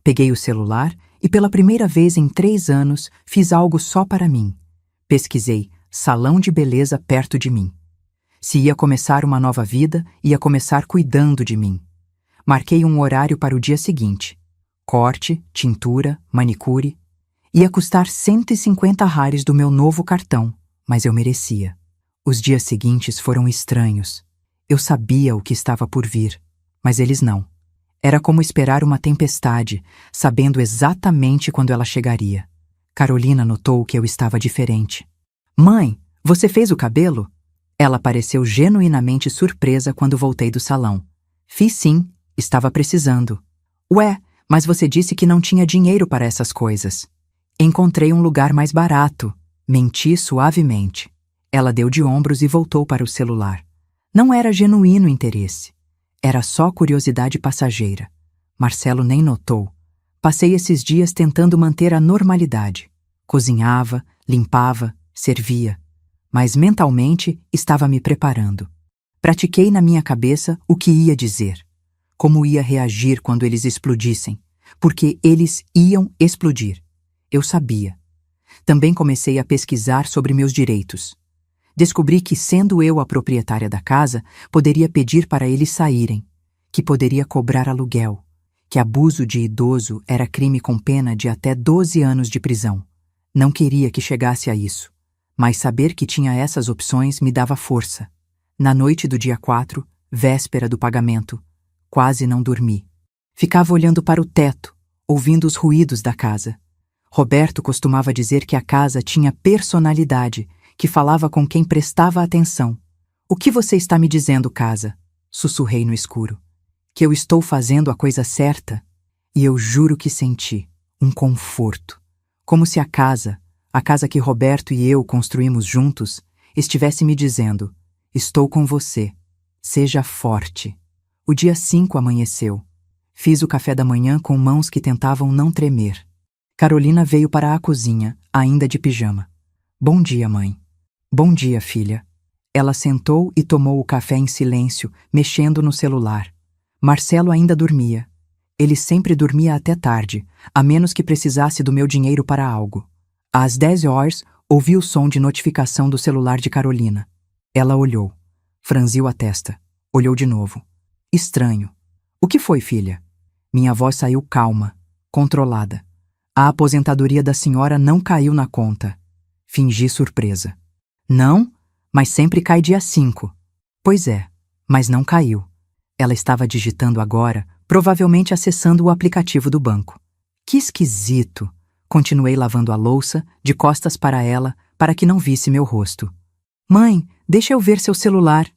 Peguei o celular e pela primeira vez em 3 anos fiz algo só para mim. Pesquisei salão de beleza perto de mim. Se ia começar uma nova vida, ia começar cuidando de mim. Marquei um horário para o dia seguinte. Corte, tintura, manicure. Ia custar R$ 150 do meu novo cartão, mas eu merecia. Os dias seguintes foram estranhos. Eu sabia o que estava por vir, mas eles não. Era como esperar uma tempestade, sabendo exatamente quando ela chegaria. Carolina notou que eu estava diferente. Mãe, você fez o cabelo? Ela pareceu genuinamente surpresa quando voltei do salão. Fiz sim, estava precisando. Ué, mas você disse que não tinha dinheiro para essas coisas. Encontrei um lugar mais barato. Menti suavemente. Ela deu de ombros e voltou para o celular. Não era genuíno interesse. Era só curiosidade passageira. Marcelo nem notou. Passei esses dias tentando manter a normalidade. Cozinhava, limpava, servia. Mas mentalmente estava me preparando. Pratiquei na minha cabeça o que ia dizer. Como ia reagir quando eles explodissem. Porque eles iam explodir. Eu sabia. Também comecei a pesquisar sobre meus direitos. Descobri que, sendo eu a proprietária da casa, poderia pedir para eles saírem, que poderia cobrar aluguel, que abuso de idoso era crime com pena de até 12 anos de prisão. Não queria que chegasse a isso, mas saber que tinha essas opções me dava força. Na noite do dia 4, véspera do pagamento, quase não dormi. Ficava olhando para o teto, ouvindo os ruídos da casa. Roberto costumava dizer que a casa tinha personalidade, que falava com quem prestava atenção. O que você está me dizendo, casa? Sussurrei no escuro. Que eu estou fazendo a coisa certa? E eu juro que senti um conforto. Como se a casa que Roberto e eu construímos juntos, estivesse me dizendo: estou com você. Seja forte. O dia 5 amanheceu. Fiz o café da manhã com mãos que tentavam não tremer. Carolina veio para a cozinha, ainda de pijama. Bom dia, mãe. Bom dia, filha. Ela sentou e tomou o café em silêncio, mexendo no celular. Marcelo ainda dormia. Ele sempre dormia até tarde, a menos que precisasse do meu dinheiro para algo. Às 10 horas, ouvi o som de notificação do celular de Carolina. Ela olhou. Franziu a testa. Olhou de novo. Estranho. O que foi, filha? Minha voz saiu calma, controlada. A aposentadoria da senhora não caiu na conta. Fingi surpresa. Não, mas sempre cai dia 5. Pois é, mas não caiu. Ela estava digitando agora, provavelmente acessando o aplicativo do banco. Que esquisito. Continuei lavando a louça, de costas para ela, para que não visse meu rosto. Mãe, deixa eu ver seu celular.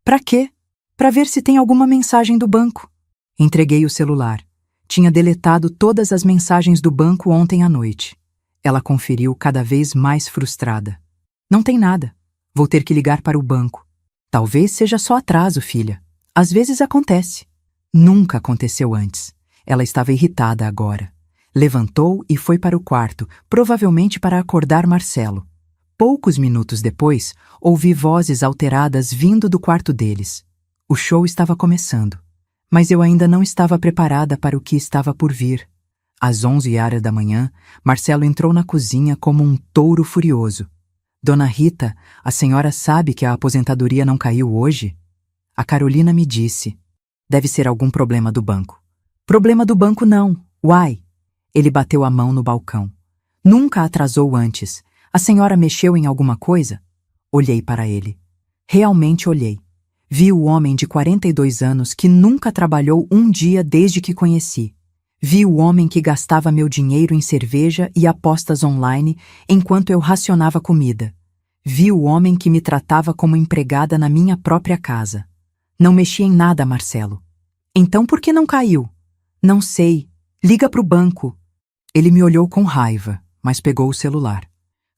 Pra quê? Pra ver se tem alguma mensagem do banco. Entreguei o celular. Tinha deletado todas as mensagens do banco ontem à noite. Ela conferiu cada vez mais frustrada. Não tem nada. Vou ter que ligar para o banco. Talvez seja só atraso, filha. Às vezes acontece. Nunca aconteceu antes. Ela estava irritada agora. Levantou e foi para o quarto, provavelmente para acordar Marcelo. Poucos minutos depois, ouvi vozes alteradas vindo do quarto deles. O show estava começando. Mas eu ainda não estava preparada para o que estava por vir. Às 11h da manhã, Marcelo entrou na cozinha como um touro furioso. Dona Rita, a senhora sabe que a aposentadoria não caiu hoje? A Carolina me disse. Deve ser algum problema do banco. Problema do banco não. Uai! Ele bateu a mão no balcão. Nunca atrasou antes. A senhora mexeu em alguma coisa? Olhei para ele. Realmente olhei. Vi o homem de 42 anos que nunca trabalhou um dia desde que conheci. Vi o homem que gastava meu dinheiro em cerveja e apostas online enquanto eu racionava comida. Vi o homem que me tratava como empregada na minha própria casa. Não mexi em nada, Marcelo. Então por que não caiu? Não sei. Liga pro banco. Ele me olhou com raiva, mas pegou o celular.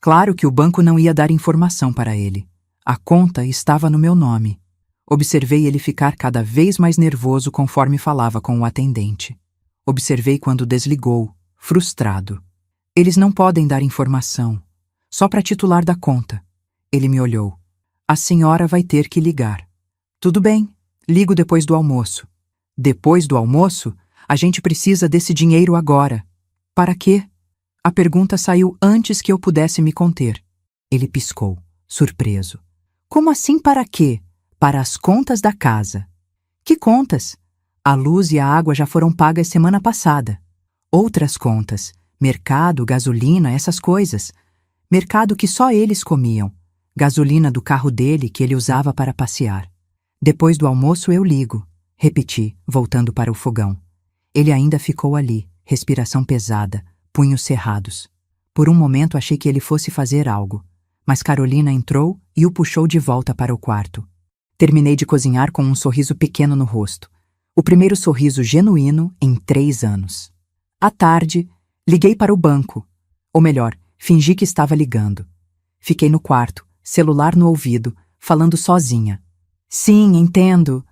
Claro que o banco não ia dar informação para ele. A conta estava no meu nome. Observei ele ficar cada vez mais nervoso conforme falava com o atendente. Observei quando desligou, frustrado. Eles não podem dar informação. Só para titular da conta. Ele me olhou. A senhora vai ter que ligar. Tudo bem, ligo depois do almoço. Depois do almoço? A gente precisa desse dinheiro agora. Para quê? A pergunta saiu antes que eu pudesse me conter. Ele piscou, surpreso. Como assim para quê? Para as contas da casa. Que contas? A luz e a água já foram pagas semana passada. Outras contas, mercado, gasolina, essas coisas. Mercado que só eles comiam. Gasolina do carro dele que ele usava para passear. Depois do almoço eu ligo. Repeti, voltando para o fogão. Ele ainda ficou ali, respiração pesada, punhos cerrados. Por um momento achei que ele fosse fazer algo, mas Carolina entrou e o puxou de volta para o quarto. Terminei de cozinhar com um sorriso pequeno no rosto. O primeiro sorriso genuíno em 3 anos. À tarde, liguei para o banco. Ou melhor, fingi que estava ligando. Fiquei no quarto, celular no ouvido, falando sozinha. Sim, entendo.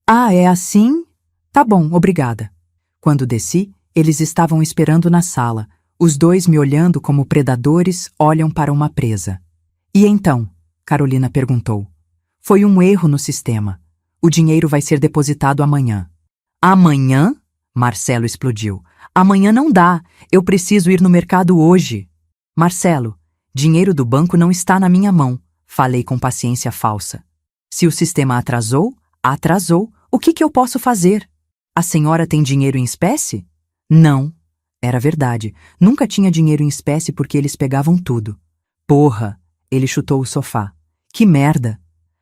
Ah, é assim? Tá bom, obrigada. Quando desci, eles estavam esperando na sala, os dois me olhando como predadores olham para uma presa. E então? Carolina perguntou. Foi um erro no sistema. O dinheiro vai ser depositado amanhã. Amanhã? Marcelo explodiu. Amanhã não dá. Eu preciso ir no mercado hoje. Marcelo, dinheiro do banco não está na minha mão. Falei com paciência falsa. Se o sistema atrasou, atrasou. O que eu posso fazer? A senhora tem dinheiro em espécie? Não. Era verdade. Nunca tinha dinheiro em espécie porque eles pegavam tudo. Porra! Ele chutou o sofá. Que merda!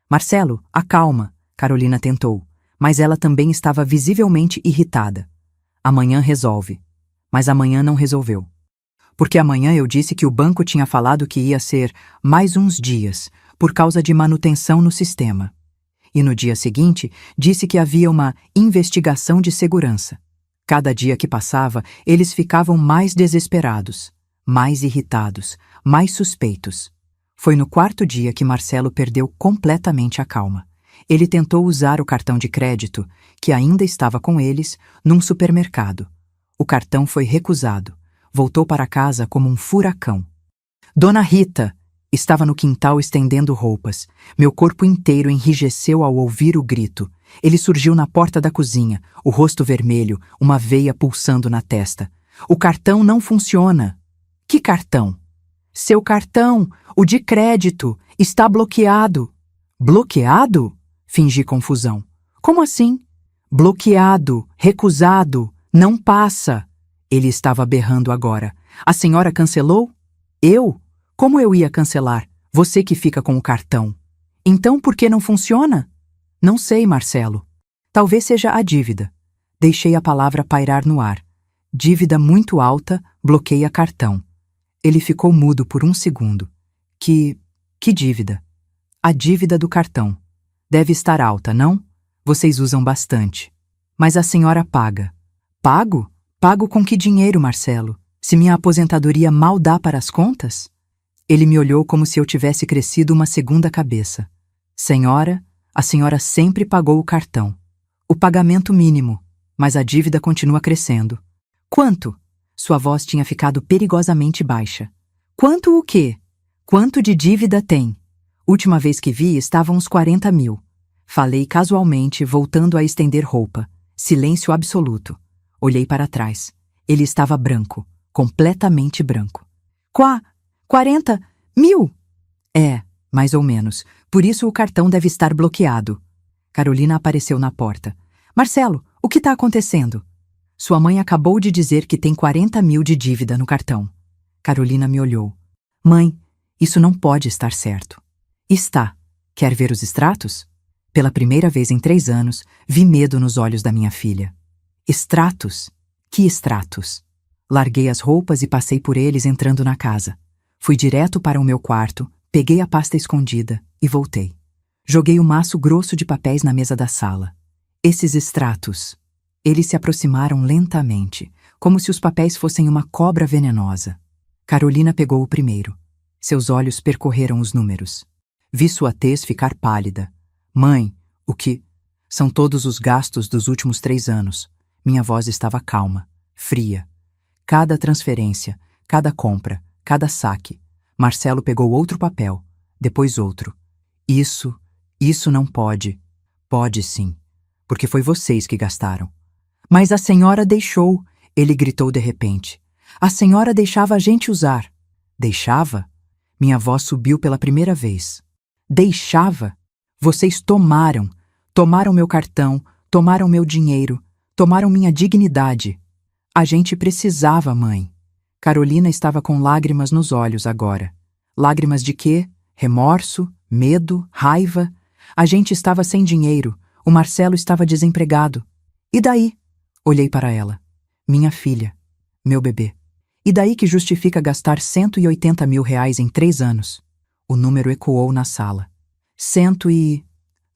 Marcelo, acalma. Carolina tentou, mas ela também estava visivelmente irritada. Amanhã resolve. Mas amanhã não resolveu. Porque amanhã eu disse que o banco tinha falado que ia ser mais uns dias, por causa de manutenção no sistema. E no dia seguinte, disse que havia uma investigação de segurança. Cada dia que passava, eles ficavam mais desesperados, mais irritados, mais suspeitos. Foi no 4º dia que Marcelo perdeu completamente a calma. Ele tentou usar o cartão de crédito, que ainda estava com eles, num supermercado. O cartão foi recusado. Voltou para casa como um furacão. Dona Rita estava no quintal estendendo roupas. Meu corpo inteiro enrijeceu ao ouvir o grito. Ele surgiu na porta da cozinha, o rosto vermelho, uma veia pulsando na testa. O cartão não funciona. Que cartão? Seu cartão, o de crédito, está bloqueado. Bloqueado? Fingi confusão. Como assim? Bloqueado, recusado, não passa. Ele estava berrando agora. A senhora cancelou? Eu? Como eu ia cancelar? Você que fica com o cartão. Então por que não funciona? Não sei, Marcelo. Talvez seja a dívida. Deixei a palavra pairar no ar. Dívida muito alta, bloqueia cartão. Ele ficou mudo por um segundo. Que dívida? A dívida do cartão. Deve estar alta, não? Vocês usam bastante. Mas a senhora paga. Pago? Pago com que dinheiro, Marcelo? Se minha aposentadoria mal dá para as contas? Ele me olhou como se eu tivesse crescido uma segunda cabeça. Senhora, a senhora sempre pagou o cartão. O pagamento mínimo, mas a dívida continua crescendo. Quanto? Sua voz tinha ficado perigosamente baixa. Quanto o quê? Quanto de dívida tem? Última vez que vi, estavam uns 40 mil. Falei casualmente, voltando a estender roupa. Silêncio absoluto. Olhei para trás. Ele estava branco, completamente branco. 40.000? É, mais ou menos. Por isso o cartão deve estar bloqueado. Carolina apareceu na porta. Marcelo, o que está acontecendo? Sua mãe acabou de dizer que tem 40.000 de dívida no cartão. Carolina me olhou. Mãe, isso não pode estar certo. Está. Quer ver os extratos? Pela primeira vez em 3 anos, vi medo nos olhos da minha filha. Extratos? Que extratos? Larguei as roupas e passei por eles entrando na casa. Fui direto para o meu quarto, peguei a pasta escondida e voltei. Joguei o maço grosso de papéis na mesa da sala. Esses extratos. Eles se aproximaram lentamente, como se os papéis fossem uma cobra venenosa. Carolina pegou o primeiro. Seus olhos percorreram os números. Vi sua tez ficar pálida. Mãe, o que? São todos os gastos dos últimos 3 anos. Minha voz estava calma, fria. Cada transferência, cada compra, cada saque. Marcelo pegou outro papel, depois outro. Isso não pode. Pode sim, porque foi vocês que gastaram. Mas a senhora deixou, ele gritou de repente. A senhora deixava a gente usar. Deixava? Minha voz subiu pela primeira vez. Deixava? Vocês tomaram meu cartão, tomaram meu dinheiro, tomaram minha dignidade. A gente precisava, mãe. Carolina estava com lágrimas nos olhos agora. Lágrimas de quê? Remorso? Medo? Raiva? A gente estava sem dinheiro. O Marcelo estava desempregado. E daí? Olhei para ela. Minha filha. Meu bebê. E daí que justifica gastar 180 mil reais em 3 anos? O número ecoou na sala.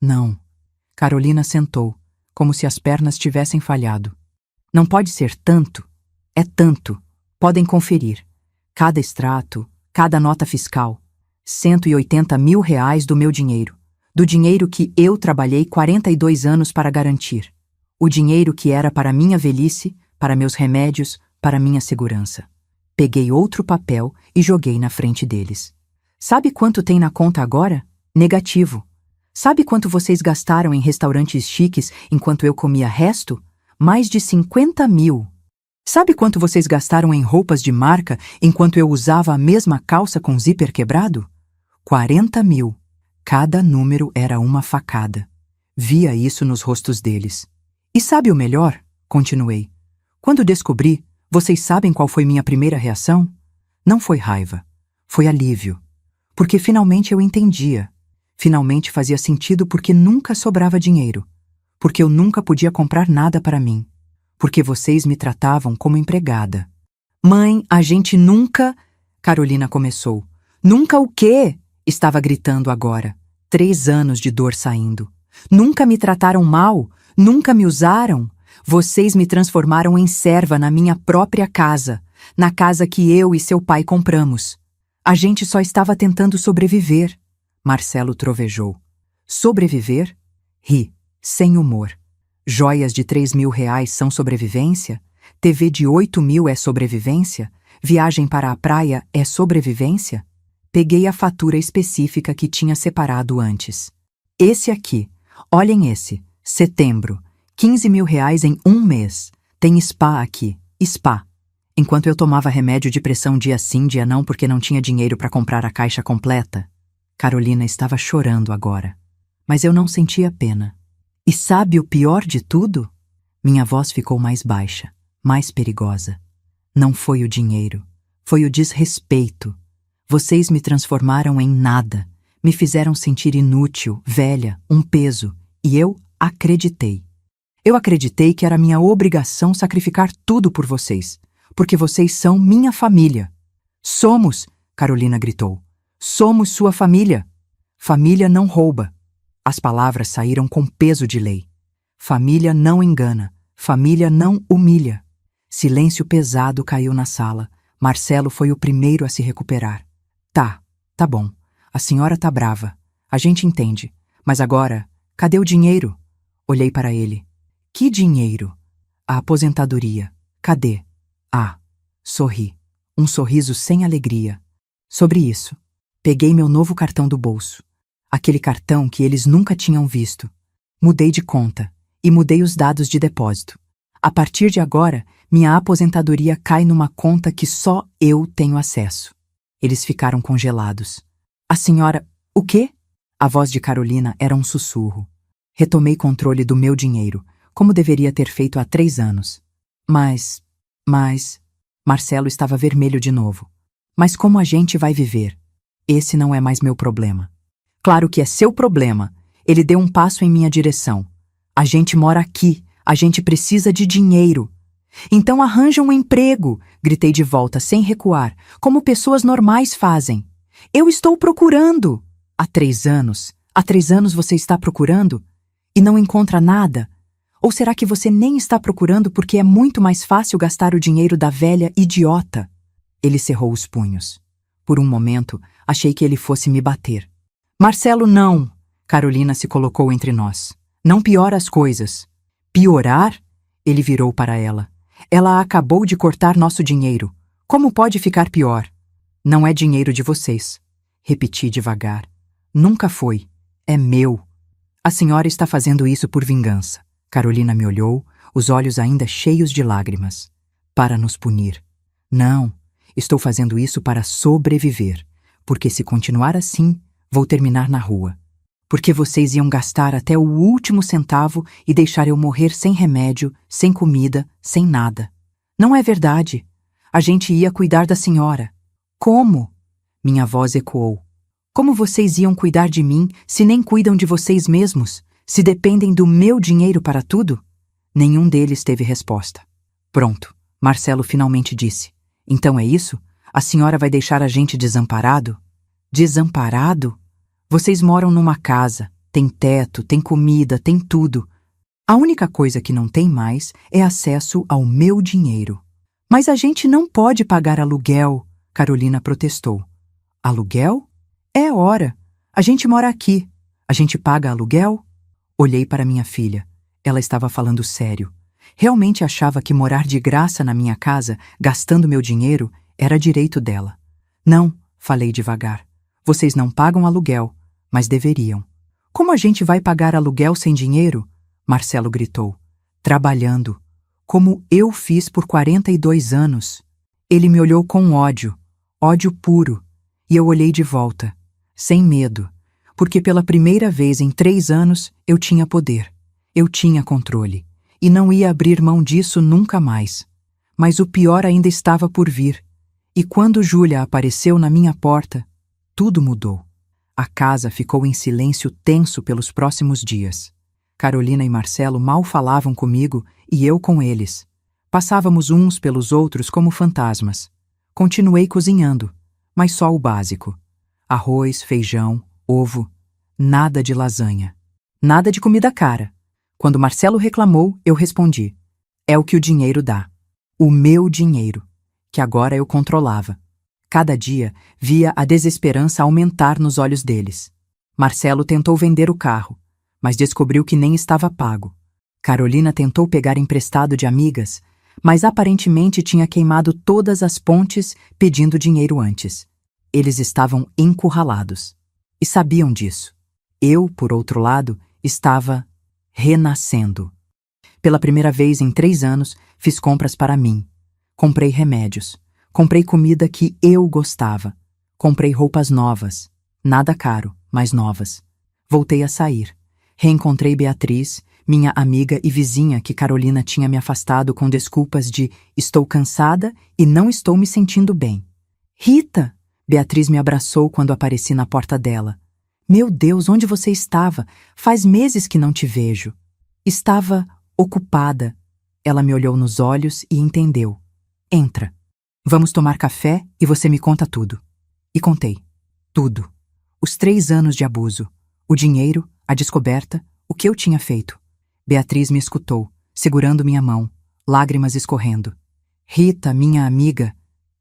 Não. Carolina sentou, como se as pernas tivessem falhado. Não pode ser tanto. É tanto. Podem conferir. Cada extrato, cada nota fiscal. 180 mil reais do meu dinheiro. Do dinheiro que eu trabalhei 42 anos para garantir. O dinheiro que era para minha velhice, para meus remédios, para minha segurança. Peguei outro papel e joguei na frente deles. Sabe quanto tem na conta agora? Negativo. Sabe quanto vocês gastaram em restaurantes chiques enquanto eu comia resto? Mais de 50 mil. Sabe quanto vocês gastaram em roupas de marca enquanto eu usava a mesma calça com zíper quebrado? 40 mil. Cada número era uma facada. Via isso nos rostos deles. E sabe o melhor? Continuei. Quando descobri, vocês sabem qual foi minha primeira reação? Não foi raiva. Foi alívio. Porque finalmente eu entendia. Finalmente fazia sentido porque nunca sobrava dinheiro. Porque eu nunca podia comprar nada para mim. Porque vocês me tratavam como empregada. Mãe, a gente nunca... Carolina começou. Nunca o quê? Estava gritando agora. 3 anos de dor saindo. Nunca me trataram mal. Nunca me usaram. Vocês me transformaram em serva na minha própria casa. Na casa que eu e seu pai compramos. A gente só estava tentando sobreviver. Marcelo trovejou. Sobreviver? Ri, sem humor. Joias de 3 mil reais são sobrevivência? TV de 8 mil é sobrevivência? Viagem para a praia é sobrevivência? Peguei a fatura específica que tinha separado antes. Esse aqui. Olhem esse. Setembro. 15 mil reais em 1 mês. Tem spa aqui. Spa. Enquanto eu tomava remédio de pressão dia sim, dia não porque não tinha dinheiro para comprar a caixa completa. Carolina estava chorando agora. Mas eu não sentia pena. E sabe o pior de tudo? Minha voz ficou mais baixa, mais perigosa. Não foi o dinheiro. Foi o desrespeito. Vocês me transformaram em nada. Me fizeram sentir inútil, velha, um peso. E eu acreditei. Eu acreditei que era minha obrigação sacrificar tudo por vocês. Porque vocês são minha família. Somos, Carolina gritou. Somos sua família. Família não rouba. As palavras saíram com peso de lei. Família não engana. Família não humilha. Silêncio pesado caiu na sala. Marcelo foi o primeiro a se recuperar. Tá bom. A senhora tá brava. A gente entende. Mas agora, cadê o dinheiro? Olhei para ele. Que dinheiro? A aposentadoria. Cadê? Sorri. Um sorriso sem alegria. Sobre isso, peguei meu novo cartão do bolso. Aquele cartão que eles nunca tinham visto. Mudei de conta e mudei os dados de depósito. A partir de agora, Minha aposentadoria cai numa conta que só eu tenho acesso. Eles ficaram congelados. A senhora... O quê? A voz de Carolina era um sussurro. Retomei controle do meu dinheiro, como deveria ter feito há 3 anos. Mas... Marcelo estava vermelho de novo. Mas como a gente vai viver? Esse não é mais meu problema. Claro que é seu problema. Ele deu um passo em minha direção. A gente mora aqui. A gente precisa de dinheiro. Então arranja um emprego, gritei de volta sem recuar, como pessoas normais fazem. Eu estou procurando. Há 3 anos? Há 3 anos você está procurando? E não encontra nada? Ou será que você nem está procurando porque é muito mais fácil gastar o dinheiro da velha idiota? Ele cerrou os punhos. Por um momento, achei que ele fosse me bater. Marcelo, não! Carolina se colocou entre nós. Não piora as coisas. Piorar? Ele virou para ela. Ela acabou de cortar nosso dinheiro. Como pode ficar pior? Não é dinheiro de vocês. Repeti devagar. Nunca foi. É meu. A senhora está fazendo isso por vingança. Carolina me olhou, os olhos ainda cheios de lágrimas. Para nos punir. Não, estou fazendo isso para sobreviver. Porque se continuar assim, vou terminar na rua. Porque vocês iam gastar até o último centavo e deixar eu morrer sem remédio, sem comida, sem nada. Não é verdade. A gente ia cuidar da senhora. Como? Minha voz ecoou. Como vocês iam cuidar de mim se nem cuidam de vocês mesmos? Se dependem do meu dinheiro para tudo? Nenhum deles teve resposta. Pronto, Marcelo finalmente disse. Então é isso? A senhora vai deixar a gente desamparado? Desamparado? Vocês moram numa casa, tem teto, tem comida, tem tudo. A única coisa que não tem mais é acesso ao meu dinheiro. Mas a gente não pode pagar aluguel, Carolina protestou. Aluguel? É hora. A gente mora aqui. A gente paga aluguel? Olhei para minha filha. Ela estava falando sério. Realmente achava que morar de graça na minha casa, gastando meu dinheiro, era direito dela. Não, falei devagar. Vocês não pagam aluguel, mas deveriam. Como a gente vai pagar aluguel sem dinheiro? Marcelo gritou. Trabalhando. Como eu fiz por 42 anos. Ele me olhou com ódio. Ódio puro. E eu olhei de volta. Sem medo. Porque pela primeira vez em 3 anos eu tinha poder. Eu tinha controle. E não ia abrir mão disso nunca mais. Mas o pior ainda estava por vir. E quando Júlia apareceu na minha porta, tudo mudou. A casa ficou em silêncio tenso pelos próximos dias. Carolina e Marcelo mal falavam comigo e eu com eles. Passávamos uns pelos outros como fantasmas. Continuei cozinhando, mas só o básico. Arroz, feijão, ovo, nada de lasanha. Nada de comida cara. Quando Marcelo reclamou, eu respondi. É o que o dinheiro dá. O meu dinheiro, que agora eu controlava. Cada dia via a desesperança aumentar nos olhos deles. Marcelo tentou vender o carro, mas descobriu que nem estava pago. Carolina tentou pegar emprestado de amigas, mas aparentemente tinha queimado todas as pontes pedindo dinheiro antes. Eles estavam encurralados. E sabiam disso. Eu, por outro lado, estava renascendo. Pela primeira vez em 3 anos, fiz compras para mim. Comprei remédios. Comprei comida que eu gostava. Comprei roupas novas. Nada caro, mas novas. Voltei a sair. Reencontrei Beatriz, minha amiga e vizinha que Carolina tinha me afastado com desculpas de estou cansada e não estou me sentindo bem. Rita! Beatriz me abraçou quando apareci na porta dela. Meu Deus, onde você estava? Faz meses que não te vejo. Estava ocupada. Ela me olhou nos olhos e entendeu. Entra. Vamos tomar café e você me conta tudo. E contei. Tudo. Os 3 anos de abuso. O dinheiro, a descoberta, o que eu tinha feito. Beatriz me escutou, segurando minha mão, lágrimas escorrendo. Rita, minha amiga,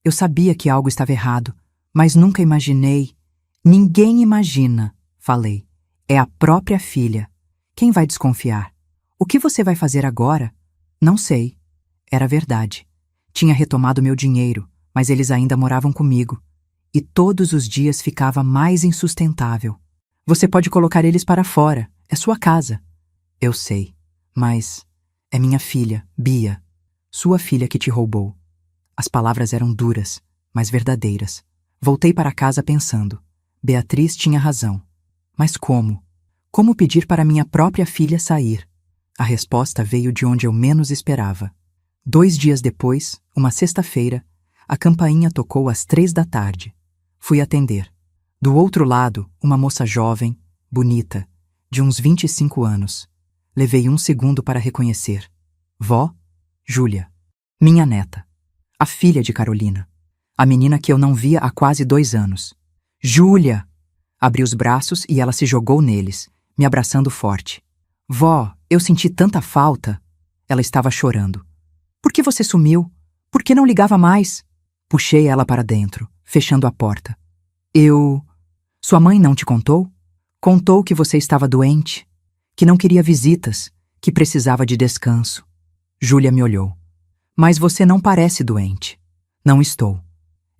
eu sabia que algo estava errado, mas nunca imaginei. Ninguém imagina, falei. É a própria filha. Quem vai desconfiar? O que você vai fazer agora? Não sei. Era verdade. Tinha retomado meu dinheiro, mas eles ainda moravam comigo. E todos os dias ficava mais insustentável. Você pode colocar eles para fora. É sua casa. Eu sei. Mas é minha filha, Bia. Sua filha que te roubou. As palavras eram duras, mas verdadeiras. Voltei para casa pensando. Beatriz tinha razão. Mas como? Como pedir para minha própria filha sair? A resposta veio de onde eu menos esperava. 2 dias depois, uma sexta-feira, a campainha tocou às 3 da tarde. Fui atender. Do outro lado, uma moça jovem, bonita, de uns 25 anos. Levei 1 segundo para reconhecer. Vó, Júlia. Minha neta. A filha de Carolina. A menina que eu não via há quase 2 anos. Júlia! Abri os braços e ela se jogou neles, me abraçando forte. Vó, eu senti tanta falta. Ela estava chorando. Por que você sumiu? Por que não ligava mais? Puxei ela para dentro, fechando a porta. Sua mãe não te contou? Contou que você estava doente, que não queria visitas, que precisava de descanso. Júlia me olhou. Mas você não parece doente. Não estou.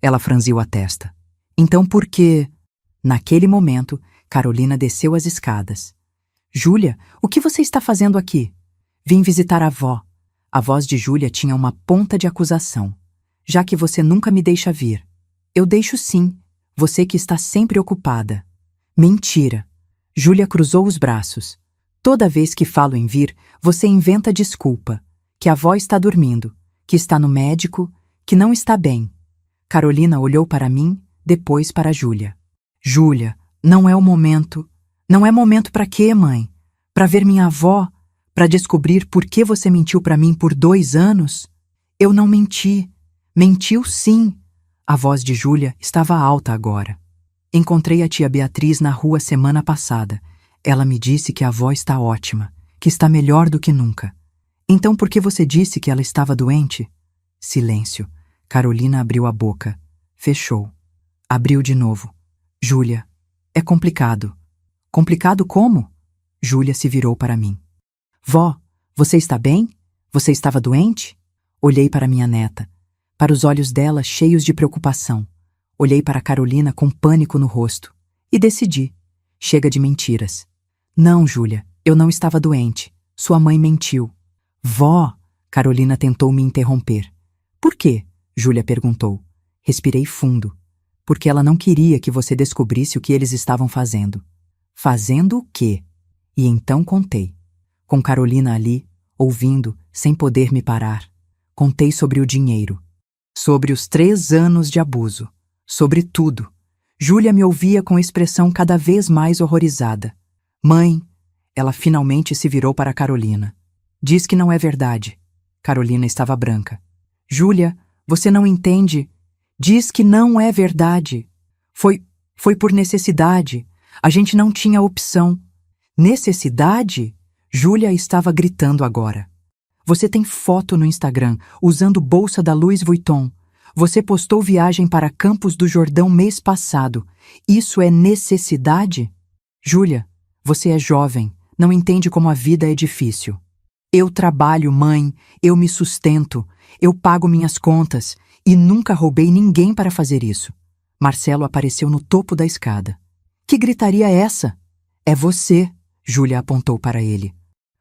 Ela franziu a testa. Então por que... Naquele momento, Carolina desceu as escadas. Júlia, o que você está fazendo aqui? Vim visitar a avó. A voz de Júlia tinha uma ponta de acusação. Já que você nunca me deixa vir. Eu deixo sim. Você que está sempre ocupada. Mentira. Júlia cruzou os braços. Toda vez que falo em vir, você inventa desculpa. Que a avó está dormindo, que está no médico, que não está bem. Carolina olhou para mim, depois para Júlia. Júlia, não é o momento. Não é momento para quê, mãe? Para ver minha avó? Para descobrir por que você mentiu para mim por 2 anos? Eu não menti. Mentiu sim. A voz de Júlia estava alta agora. Encontrei a tia Beatriz na rua semana passada. Ela me disse que a avó está ótima, que está melhor do que nunca. Então por que você disse que ela estava doente? Silêncio. Carolina abriu a boca. Fechou. Abriu de novo. Júlia, é complicado. Complicado como? Júlia se virou para mim. Vó, você está bem? Você estava doente? Olhei para minha neta, para os olhos dela cheios de preocupação. Olhei para Carolina com pânico no rosto e decidi. Chega de mentiras. Não, Júlia, eu não estava doente. Sua mãe mentiu. Vó, Carolina tentou me interromper. Por quê? Júlia perguntou. Respirei fundo. Porque ela não queria que você descobrisse o que eles estavam fazendo. Fazendo o quê? E então contei. Com Carolina ali, ouvindo, sem poder me parar. Contei sobre o dinheiro. Sobre os 3 anos de abuso. Sobre tudo. Júlia me ouvia com expressão cada vez mais horrorizada. Mãe, ela finalmente se virou para Carolina. Diz que não é verdade. Carolina estava branca. Júlia, você não entende. Diz que não é verdade. Foi por necessidade. A gente não tinha opção. Necessidade? Júlia estava gritando agora. Você tem foto no Instagram, usando bolsa da Louis Vuitton. Você postou viagem para Campos do Jordão mês passado. Isso é necessidade? Júlia, você é jovem, não entende como a vida é difícil. Eu trabalho, mãe, eu me sustento, eu pago minhas contas e nunca roubei ninguém para fazer isso. Marcelo apareceu no topo da escada. Que gritaria é essa? É você, Júlia apontou para ele.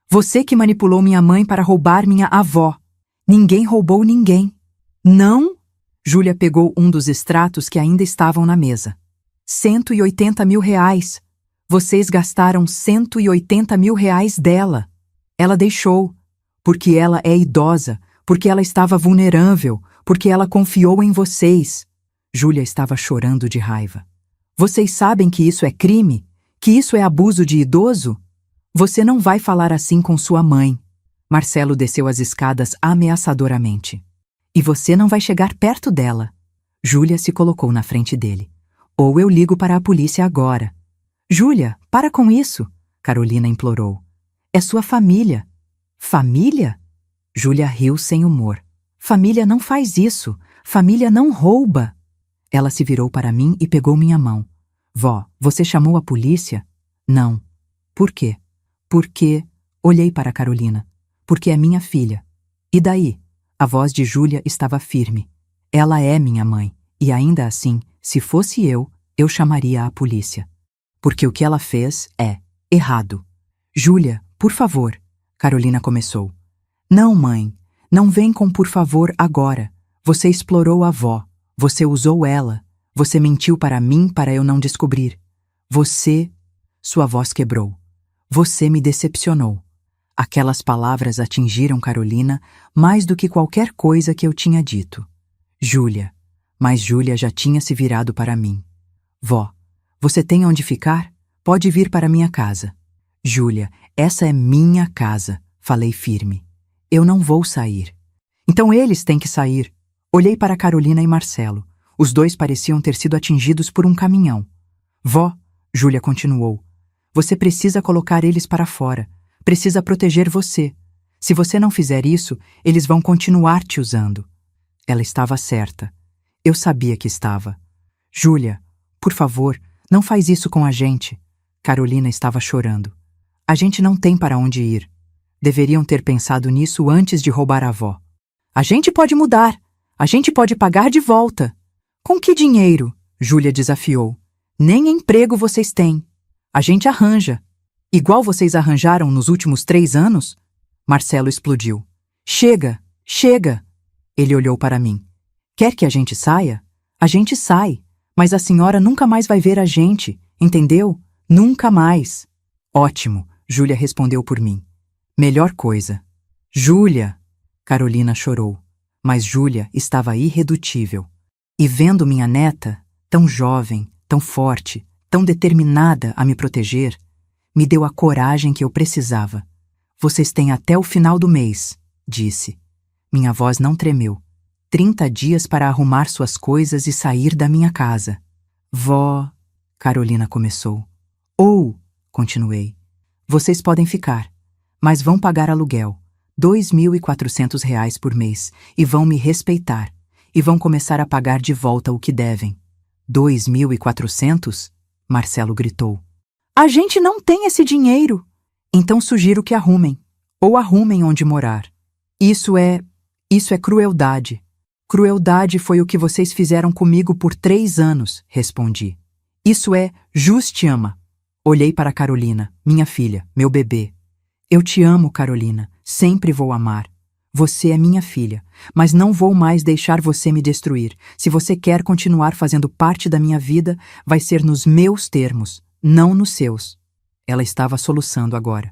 Você que manipulou minha mãe para roubar minha avó. Ninguém roubou ninguém. Não? Júlia pegou um dos extratos que ainda estavam na mesa. 180 mil reais. Vocês gastaram 180 mil reais dela. Ela deixou. Porque ela é idosa, porque ela estava vulnerável, porque ela confiou em vocês. Júlia estava chorando de raiva. Vocês sabem que isso é crime? Que isso é abuso de idoso? Você não vai falar assim com sua mãe. Marcelo desceu as escadas ameaçadoramente. E você não vai chegar perto dela. Júlia se colocou na frente dele. Ou eu ligo para a polícia agora. Júlia, para com isso, Carolina implorou. É sua família. Família? Júlia riu sem humor. Família não faz isso. Família não rouba. Ela se virou para mim e pegou minha mão. Vó, você chamou a polícia? Não. Por quê? Porque... Olhei para Carolina. Porque é minha filha. E daí? A voz de Júlia estava firme. Ela é minha mãe. E ainda assim, se fosse eu chamaria a polícia. Porque o que ela fez é errado. Júlia, por favor. Carolina começou. Não, mãe. Não vem com por favor agora. Você explorou a avó. Você usou ela. Você mentiu para mim para eu não descobrir. Você... Sua voz quebrou. Você me decepcionou. Aquelas palavras atingiram Carolina mais do que qualquer coisa que eu tinha dito. Júlia. Mas Júlia já tinha se virado para mim. Vó, você tem onde ficar? Pode vir para minha casa. Júlia, essa é minha casa, falei firme. Eu não vou sair. Então eles têm que sair. Olhei para Carolina e Marcelo. Os dois pareciam ter sido atingidos por um caminhão. Vó, Júlia continuou, você precisa colocar eles para fora. Precisa proteger você. Se você não fizer isso, eles vão continuar te usando. Ela estava certa. Eu sabia que estava. Júlia, por favor, não faz isso com a gente. Carolina estava chorando. A gente não tem para onde ir. Deveriam ter pensado nisso antes de roubar a avó. A gente pode mudar. A gente pode pagar de volta. Com que dinheiro? Júlia desafiou. Nem emprego vocês têm. A gente arranja. Igual vocês arranjaram nos últimos 3 anos? Marcelo explodiu. Chega, chega. Ele olhou para mim. Quer que a gente saia? A gente sai. Mas a senhora nunca mais vai ver a gente, entendeu? Nunca mais. Ótimo, Júlia respondeu por mim. Melhor coisa. Júlia! Carolina chorou. Mas Júlia estava irredutível. E vendo minha neta, tão jovem, tão forte, tão determinada a me proteger, me deu a coragem que eu precisava. Vocês têm até o final do mês, disse. Minha voz não tremeu. 30 dias para arrumar suas coisas e sair da minha casa. Vó, Carolina começou. Continuei. Vocês podem ficar, mas vão pagar aluguel, R$ 2.400 por mês, e vão me respeitar, e vão começar a pagar de volta o que devem. 2.400? Marcelo gritou. A gente não tem esse dinheiro. Então sugiro que arrumem, ou arrumem onde morar. Isso é crueldade. Crueldade foi o que vocês fizeram comigo por 3 anos, respondi. Isso é justiça. Olhei para Carolina, minha filha, meu bebê. Eu te amo, Carolina, sempre vou amar. Você é minha filha, mas não vou mais deixar você me destruir. Se você quer continuar fazendo parte da minha vida, vai ser nos meus termos, não nos seus. Ela estava soluçando agora.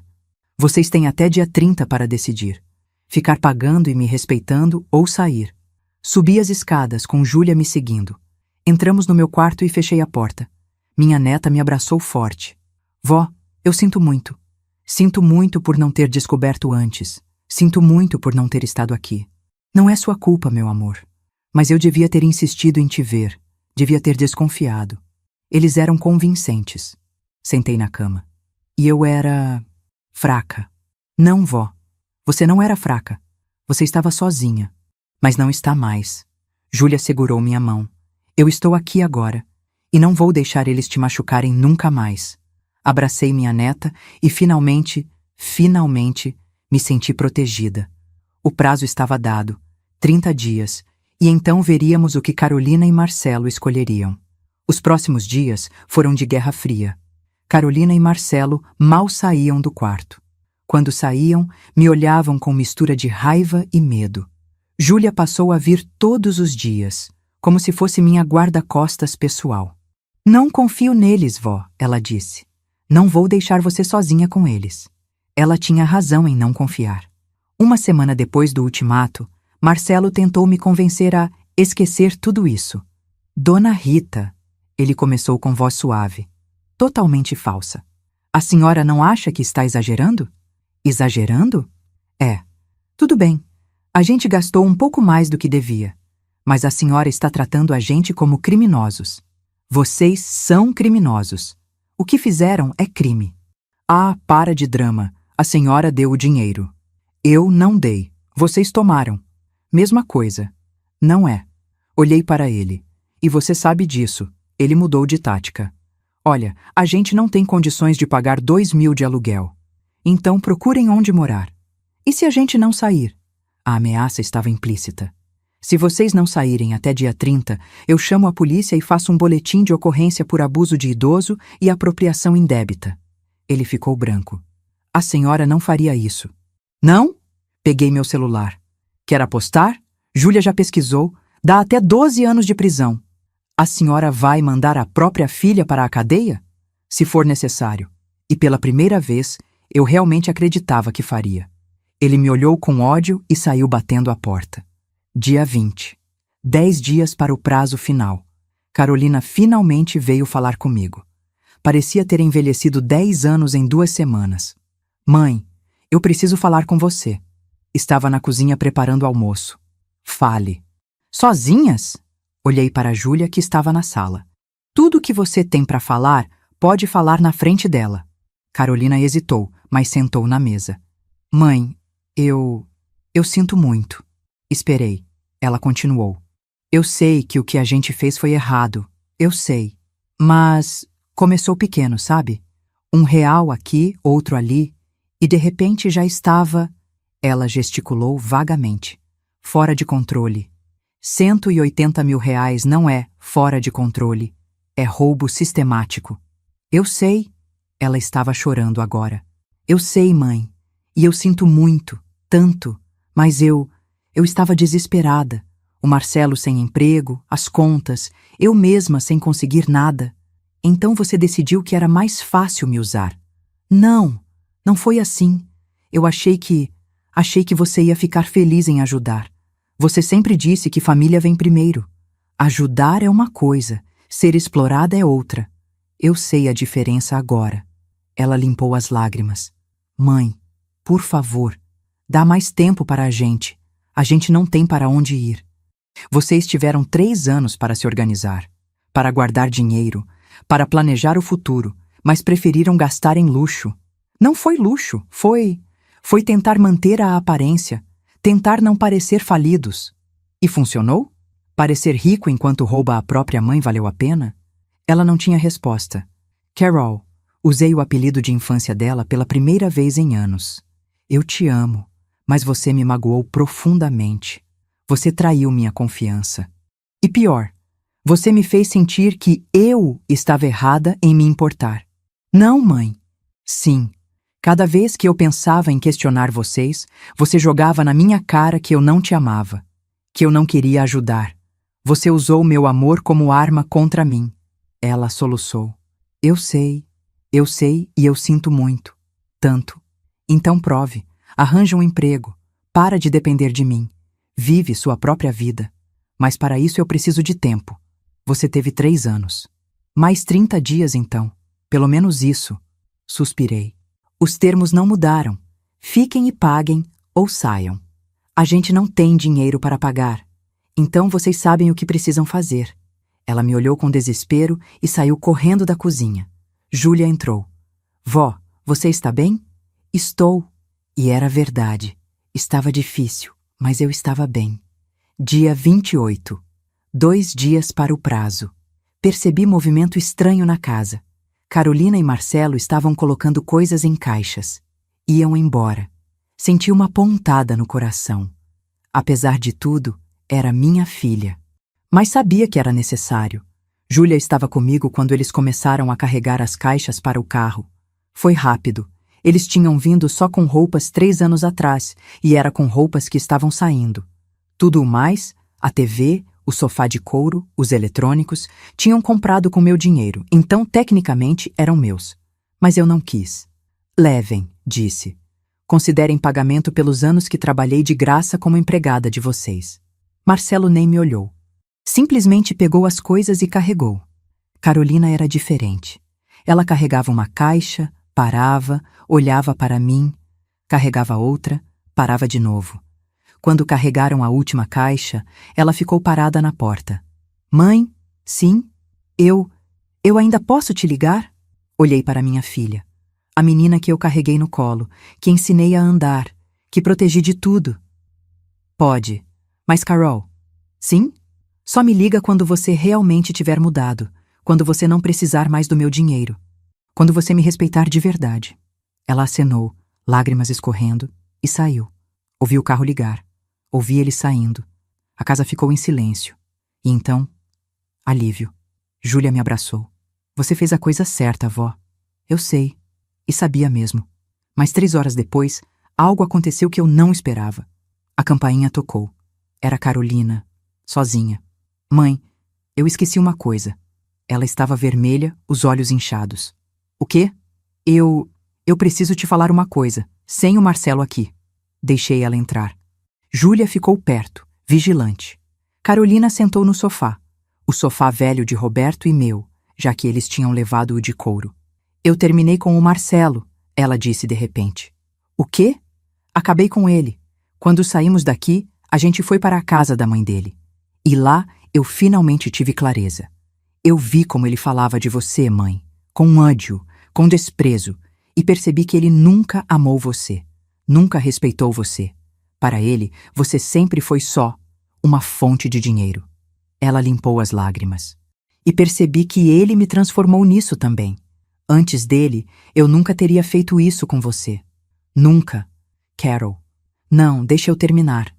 Vocês têm até dia 30 para decidir. Ficar pagando e me respeitando ou sair. Subi as escadas com Júlia me seguindo. Entramos no meu quarto e fechei a porta. Minha neta me abraçou forte. Vó, eu sinto muito. Sinto muito por não ter descoberto antes. Sinto muito por não ter estado aqui. Não é sua culpa, meu amor. Mas eu devia ter insistido em te ver. Devia ter desconfiado. Eles eram convincentes. Sentei na cama. E eu era... fraca. Não, vó. Você não era fraca. Você estava sozinha. Mas não está mais. Júlia segurou minha mão. Eu estou aqui agora. E não vou deixar eles te machucarem nunca mais. Abracei minha neta e finalmente, me senti protegida. O prazo estava dado. 30 dias. E então veríamos o que Carolina e Marcelo escolheriam. Os próximos dias foram de guerra fria. Carolina e Marcelo mal saíam do quarto. Quando saíam, me olhavam com mistura de raiva e medo. Júlia passou a vir todos os dias, como se fosse minha guarda-costas pessoal. Não confio neles, vó, ela disse. Não vou deixar você sozinha com eles. Ela tinha razão em não confiar. Uma semana depois do ultimato, Marcelo tentou me convencer a esquecer tudo isso. Dona Rita, ele começou com voz suave, totalmente falsa. A senhora não acha que está exagerando? Exagerando? É. Tudo bem. A gente gastou um pouco mais do que devia. Mas a senhora está tratando a gente como criminosos. Vocês são criminosos. O que fizeram é crime. Ah, para de drama. A senhora deu o dinheiro. Eu não dei. Vocês tomaram. Mesma coisa. Não é. Olhei para ele. E você sabe disso. Ele mudou de tática. Olha, a gente não tem condições de pagar 2.000 de aluguel. Então procurem onde morar. E se a gente não sair? A ameaça estava implícita. Se vocês não saírem até dia 30, eu chamo a polícia e faço um boletim de ocorrência por abuso de idoso e apropriação indébita. Ele ficou branco. A senhora não faria isso. Não? Peguei meu celular. Quer apostar? Júlia já pesquisou. Dá até 12 anos de prisão. A senhora vai mandar a própria filha para a cadeia? Se for necessário. E pela primeira vez, eu realmente acreditava que faria. Ele me olhou com ódio e saiu batendo a porta. Dia 20. 10 dias para o prazo final. Carolina finalmente veio falar comigo. Parecia ter envelhecido 10 anos em 2 semanas. Mãe, eu preciso falar com você. Estava na cozinha preparando o almoço. Fale. Sozinhas? Olhei para Júlia, que estava na sala. Tudo o que você tem para falar, pode falar na frente dela. Carolina hesitou, mas sentou na mesa. Mãe, eu sinto muito. Esperei. Ela continuou. Eu sei que o que a gente fez foi errado. Eu sei. Mas começou pequeno, sabe? R$ 1 aqui, outro ali, e de repente já estava... Ela gesticulou vagamente. Fora de controle. R$ 180.000 não é fora de controle. É roubo sistemático. Eu sei. Ela estava chorando agora. Eu sei, mãe. E eu sinto muito, tanto. Mas eu estava desesperada. O Marcelo sem emprego, as contas, eu mesma sem conseguir nada. Então você decidiu que era mais fácil me usar. Não foi assim. Eu achei que você ia ficar feliz em ajudar. Você sempre disse que família vem primeiro. Ajudar é uma coisa, ser explorada é outra. Eu sei a diferença agora. Ela limpou as lágrimas. Mãe, por favor, dá mais tempo para a gente. A gente não tem para onde ir. Vocês tiveram 3 anos para se organizar, para guardar dinheiro, para planejar o futuro, mas preferiram gastar em luxo. Não foi luxo, foi tentar manter a aparência, tentar não parecer falidos. E funcionou? Parecer rico enquanto rouba a própria mãe valeu a pena? Ela não tinha resposta. Carol, usei o apelido de infância dela pela primeira vez em anos. Eu te amo, mas você me magoou profundamente. Você traiu minha confiança. E pior, você me fez sentir que eu estava errada em me importar. Não, mãe. Sim. Cada vez que eu pensava em questionar vocês, você jogava na minha cara que eu não te amava, que eu não queria ajudar. Você usou meu amor como arma contra mim. Ela soluçou. Eu sei e eu sinto muito. Tanto. Então prove. Arranja um emprego. Para de depender de mim. Vive sua própria vida. Mas para isso eu preciso de tempo. Você teve 3 anos. Mais 30 dias, então. Pelo menos isso. Suspirei. Os termos não mudaram. Fiquem e paguem ou saiam. A gente não tem dinheiro para pagar. Então vocês sabem o que precisam fazer. Ela me olhou com desespero e saiu correndo da cozinha. Júlia entrou. Vó, você está bem? Estou. E era verdade. Estava difícil, mas eu estava bem. Dia 28. 2 dias para o prazo. Percebi movimento estranho na casa. Carolina e Marcelo estavam colocando coisas em caixas. Iam embora. Senti uma pontada no coração. Apesar de tudo, era minha filha. Mas sabia que era necessário. Júlia estava comigo quando eles começaram a carregar as caixas para o carro. Foi rápido. Eles tinham vindo só com roupas 3 anos atrás, e era com roupas que estavam saindo. Tudo o mais, a TV, o sofá de couro, os eletrônicos, tinham comprado com meu dinheiro, então tecnicamente eram meus. Mas eu não quis. Levem, disse. Considerem pagamento pelos anos que trabalhei de graça como empregada de vocês. Marcelo nem me olhou. Simplesmente pegou as coisas e carregou. Carolina era diferente. Ela carregava uma caixa, parava, olhava para mim, carregava outra, parava de novo. Quando carregaram a última caixa, ela ficou parada na porta. Mãe? Sim? Eu ainda posso te ligar? Olhei para minha filha. A menina que eu carreguei no colo, que ensinei a andar, que protegi de tudo. Pode. Mas Carol? Sim? Só me liga quando você realmente tiver mudado, quando você não precisar mais do meu dinheiro, quando você me respeitar de verdade. Ela acenou, lágrimas escorrendo, e saiu. Ouvi o carro ligar. Ouvi ele saindo. A casa ficou em silêncio. E então, alívio. Júlia me abraçou. Você fez a coisa certa, vó. Eu sei. E sabia mesmo. Mas 3 horas depois, algo aconteceu que eu não esperava. A campainha tocou. Era Carolina, sozinha. Mãe, eu esqueci uma coisa. Ela estava vermelha, os olhos inchados. O quê? Eu preciso te falar uma coisa, sem o Marcelo aqui. Deixei ela entrar. Júlia ficou perto, vigilante. Carolina sentou no sofá. O sofá velho de Roberto e meu, já que eles tinham levado o de couro. Eu terminei com o Marcelo, ela disse de repente. O quê? Acabei com ele. Quando saímos daqui, a gente foi para a casa da mãe dele. E lá eu finalmente tive clareza. Eu vi como ele falava de você, mãe, com ódio, com desprezo, e percebi que ele nunca amou você, nunca respeitou você. Para ele, você sempre foi só uma fonte de dinheiro. Ela limpou as lágrimas. E percebi que ele me transformou nisso também. Antes dele, eu nunca teria feito isso com você. Nunca. Carol. Não, deixa eu terminar.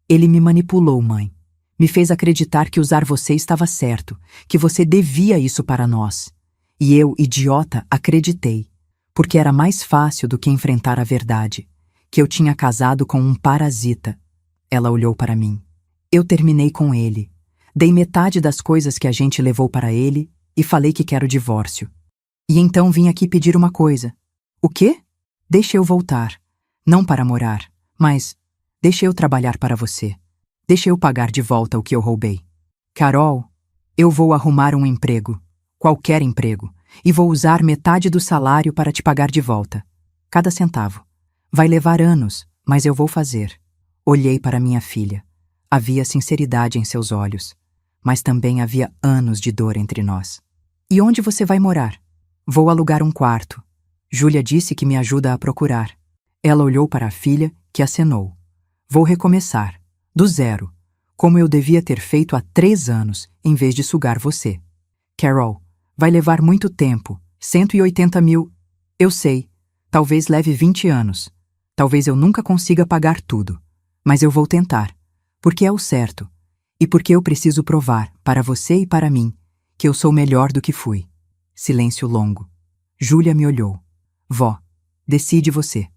Ele me manipulou, mãe. Me fez acreditar que usar você estava certo, que você devia isso para nós. E eu, idiota, acreditei, porque era mais fácil do que enfrentar a verdade, que eu tinha casado com um parasita. Ela olhou para mim. Eu terminei com ele. Dei metade das coisas que a gente levou para ele e falei que quero divórcio. E então vim aqui pedir uma coisa. O quê? Deixe eu voltar. Não para morar, mas deixe eu trabalhar para você. Deixe eu pagar de volta o que eu roubei. Carol, eu vou arrumar um emprego, qualquer emprego, e vou usar metade do salário para te pagar de volta. Cada centavo. Vai levar anos, mas eu vou fazer. Olhei para minha filha. Havia sinceridade em seus olhos, mas também havia anos de dor entre nós. E onde você vai morar? Vou alugar um quarto. Júlia disse que me ajuda a procurar. Ela olhou para a filha, que acenou. Vou recomeçar. Do zero, como eu devia ter feito há 3 anos, em vez de sugar você. Carol, vai levar muito tempo, 180 mil. Eu sei, talvez leve 20 anos. Talvez eu nunca consiga pagar tudo. Mas eu vou tentar, porque é o certo. E porque eu preciso provar, para você e para mim, que eu sou melhor do que fui. Silêncio longo. Júlia me olhou. Vó, decide você.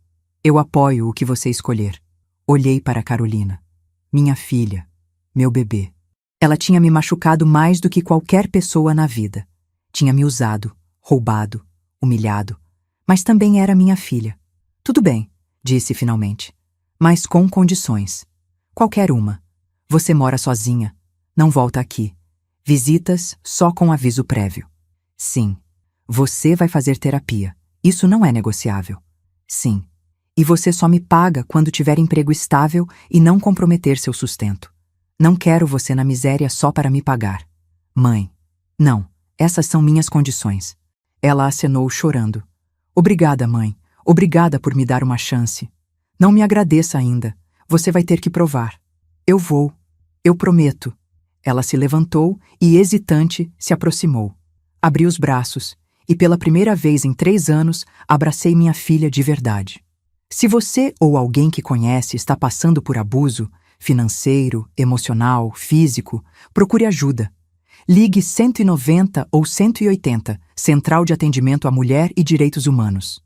Eu apoio o que você escolher. Olhei para Carolina. Minha filha, meu bebê. Ela tinha me machucado mais do que qualquer pessoa na vida. Tinha me usado, roubado, humilhado. Mas também era minha filha. Tudo bem, disse finalmente. Mas com condições. Qualquer uma. Você mora sozinha. Não volta aqui. Visitas só com aviso prévio. Sim. Você vai fazer terapia. Isso não é negociável. Sim. E você só me paga quando tiver emprego estável e não comprometer seu sustento. Não quero você na miséria só para me pagar. Mãe. Não, essas são minhas condições. Ela acenou chorando. Obrigada, mãe. Obrigada por me dar uma chance. Não me agradeça ainda. Você vai ter que provar. Eu vou. Eu prometo. Ela se levantou e, hesitante, se aproximou. Abri os braços e, pela primeira vez em 3 anos, abracei minha filha de verdade. Se você ou alguém que conhece está passando por abuso financeiro, emocional, físico, procure ajuda. Ligue 190 ou 180, Central de Atendimento à Mulher e Direitos Humanos.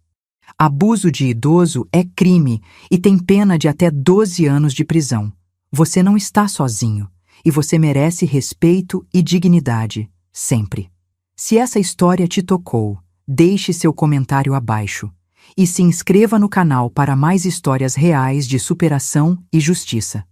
Abuso de idoso é crime e tem pena de até 12 anos de prisão. Você não está sozinho e você merece respeito e dignidade, sempre. Se essa história te tocou, deixe seu comentário abaixo. E se inscreva no canal para mais histórias reais de superação e justiça.